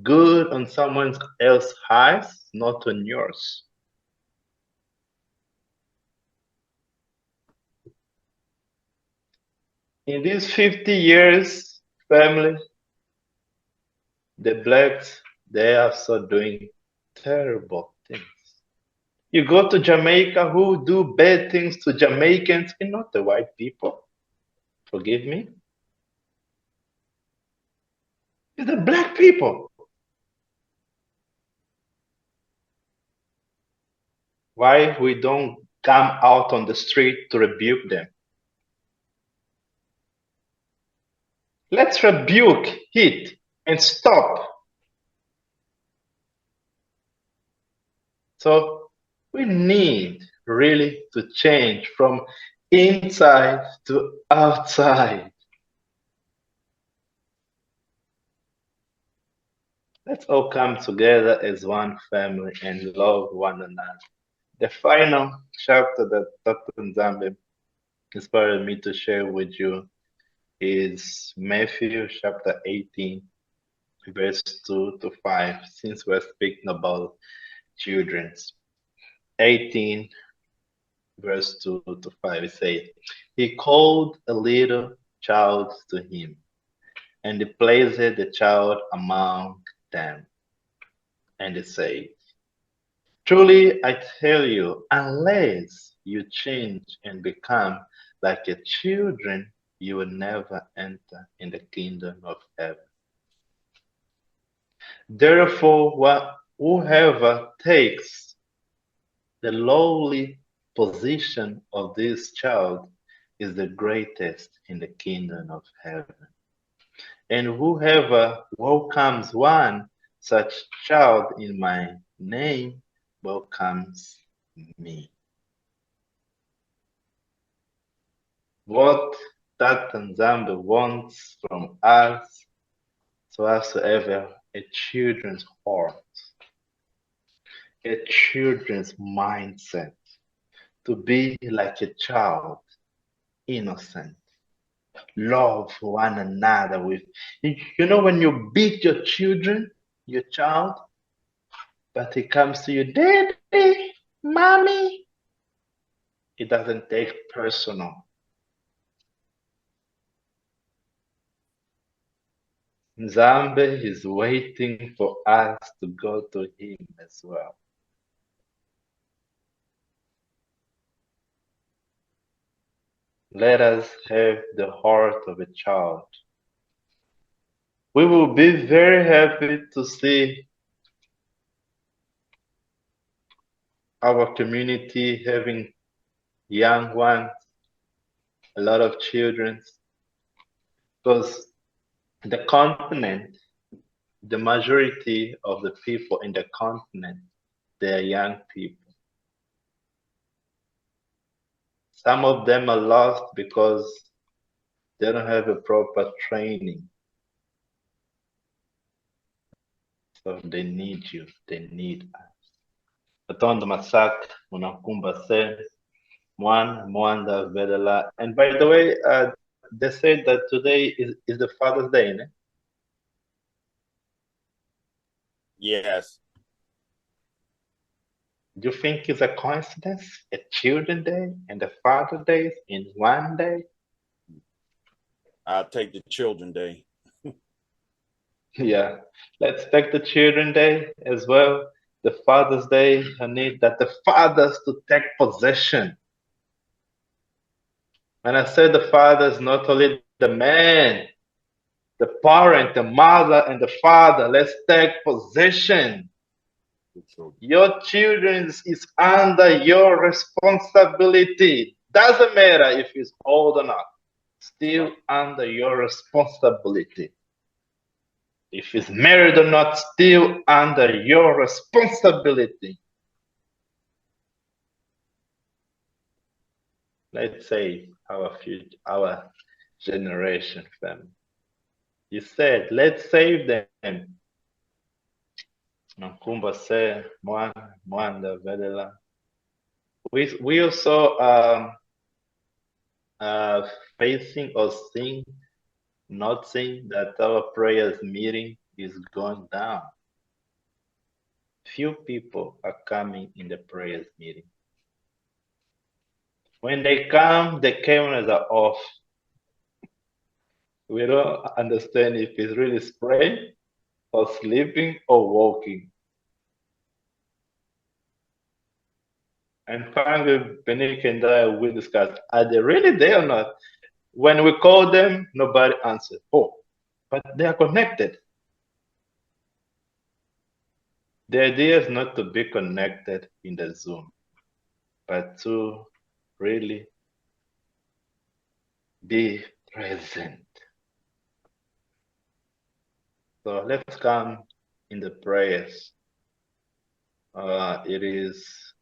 good on someone else's eyes, not on yours. In these 50 years, family, the blacks, they are so doing terrible things. You go to Jamaica, who do bad things to Jamaicans and not the white people. Forgive me. It's the black people. Why we don't come out on the street to rebuke them? Let's rebuke it and stop. So we need really to change from inside to outside. Let's all come together as one family and love one another. The final chapter that Dr. Nzambe inspired me to share with you is Matthew chapter 18, verse 2 to 5, since we're speaking about children. 18, verse 2 to 5, it says, He called a little child to him, and he placed the child among them. And he said, Truly I tell you, unless you change and become like your children, you will never enter in the kingdom of heaven. Therefore, whoever takes the lowly position of this child is the greatest in the kingdom of heaven. And whoever welcomes one such child in my name welcomes me. What that Nzambe wants from us, so as to have a children's heart, a children's mindset, to be like a child, innocent, love one another with, you know, when you beat your children, your child, but he comes to you, Daddy, Mommy, it doesn't take personal. Nzambe is waiting for us to go to him as well. Let us have the heart of a child. We will be very happy to see our community having young ones, a lot of children, because the continent, the majority of the people in the continent, they are young people. Some of them are lost because they don't have a proper training. So they need you, they need us. Atondo Masak, Munakumba said, Mwanda Vedela. And by the way, they said that today is the Father's Day, né? Yes. Do you think it's a coincidence? A Children's Day and the Father's Day in one day? I'll take the Children's Day. Yeah, let's take the Children's Day as well. The Father's Day, I need that the fathers to take possession. When I say the fathers, not only the man, the parent, the mother, and the father, let's take possession. Your children is under your responsibility. Doesn't matter if he's old or not, still under your responsibility. If he's married or not, still under your responsibility. Let's say our future, our generation, family. You said, let's save them. Nakumba said, Mwanda Vedela. We also facing or seeing, not seeing that our prayers meeting is going down. Few people are coming in the prayers meeting. When they come, the cameras are off. We don't understand if it's really spraying or sleeping or walking. And finally, Benik and I will discuss, are they really there or not? When we call them, nobody answers. Oh, but they are connected. The idea is not to be connected in the Zoom, but to really be present. So let's come in the prayers. It is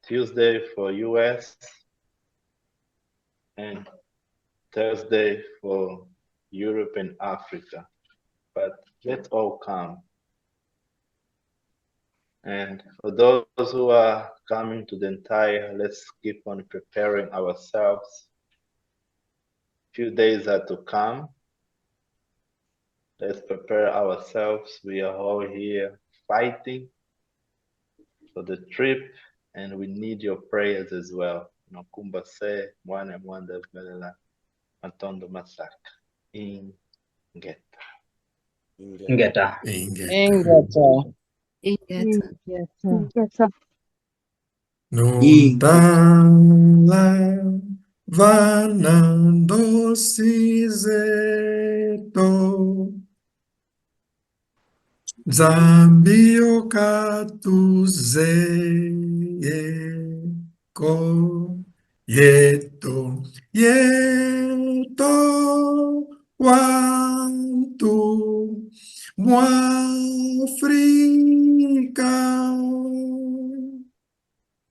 Tuesday for US and Thursday for Europe and Africa. But let's all come. And for those who are coming to the entire, let's keep on preparing ourselves. Few days are to come. Let's prepare ourselves. We are all here fighting for the trip, and we need your prayers as well. Nakumba se mwana mwanda velela matondo masaka ingeta. Ngeta. Ingeta. Ingeta. Nuntala vanando sizeto Zambio katuzeko yeto wantu Mwafrika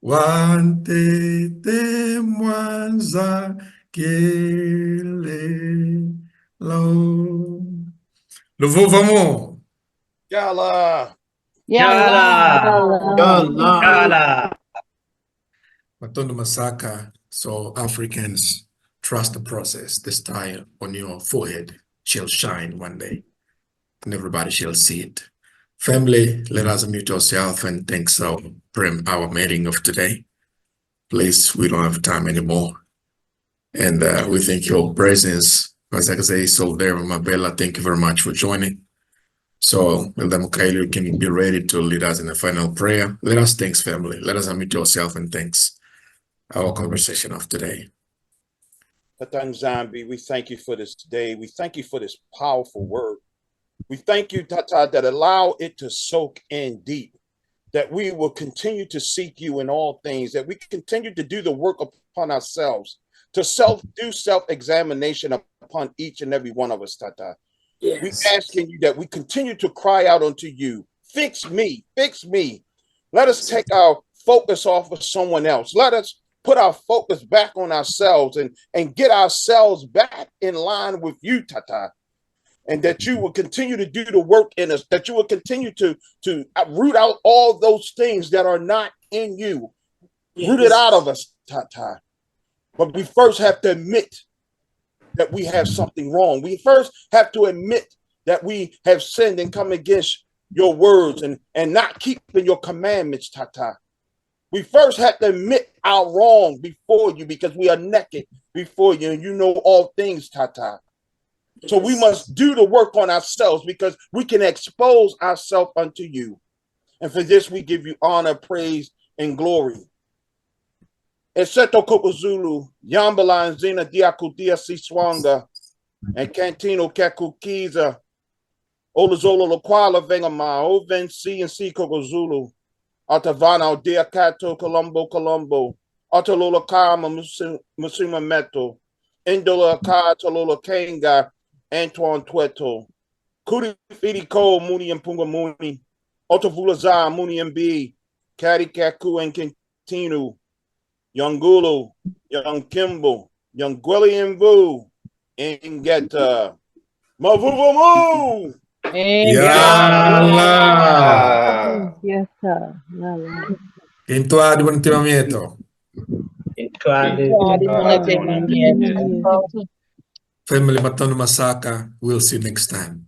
wantete mwanza kele lo vamos. Yala. Yala. Matondo Masaka, so Africans trust the process. The style on your forehead shall shine one day, and everybody shall see it. Family, let us mute ourselves and thanks our meeting of today. Please, we don't have time anymore. And we thank your presence. As I say, so there, Mabella, thank you very much for joining. So, Elder Mukaili, you can be ready to lead us in a final prayer. Let us thanks, family. Let us unmute yourself and thanks our conversation of today. Sowetan Zambi, we thank you for this day. We thank you for this powerful word. We thank you, Tata, that allow it to soak in deep, that we will continue to seek you in all things, that we continue to do the work upon ourselves, to do self-examination upon each and every one of us, Tata. Yes. We asking you that we continue to cry out unto you, fix me, fix me. Let us take our focus off of someone else. Let us put our focus back on ourselves and get ourselves back in line with you, Tata. And that you will continue to do the work in us, that you will continue to root out all those things that are not in you. Yes. Root it out of us, Tata. But we first have to admit that we have something wrong. We first have to admit that we have sinned and come against your words and not keeping your commandments, Tata. We first have to admit our wrong before you because we are naked before you and you know all things, Tata. So we must do the work on ourselves because we can expose ourselves unto you. And for this, we give you honor, praise, and glory. Eseto Kokuzulu, Yambala and Zina Diakudia Siswanga, and Cantino Kakukiza, Olazolo Laquala Vengama, Oven C and C Kokuzulu, Altavana Diakato Colombo, Altalola Kama Musima Meto, Indola Katalola Kenga, Antoine Tueto, Kudi Fidi Ko, Mooney and Punga Mooney, Otavulaza, Mooney and B, Kadi Kaku and Cantino, Young Gulu, Young Kimball, Young Gwilly and Boo, Ingeta, Mavuvamu! Yala! Ingeta. Intuadi Wantimamieto. Family Matondo Masaka, we'll see you next time.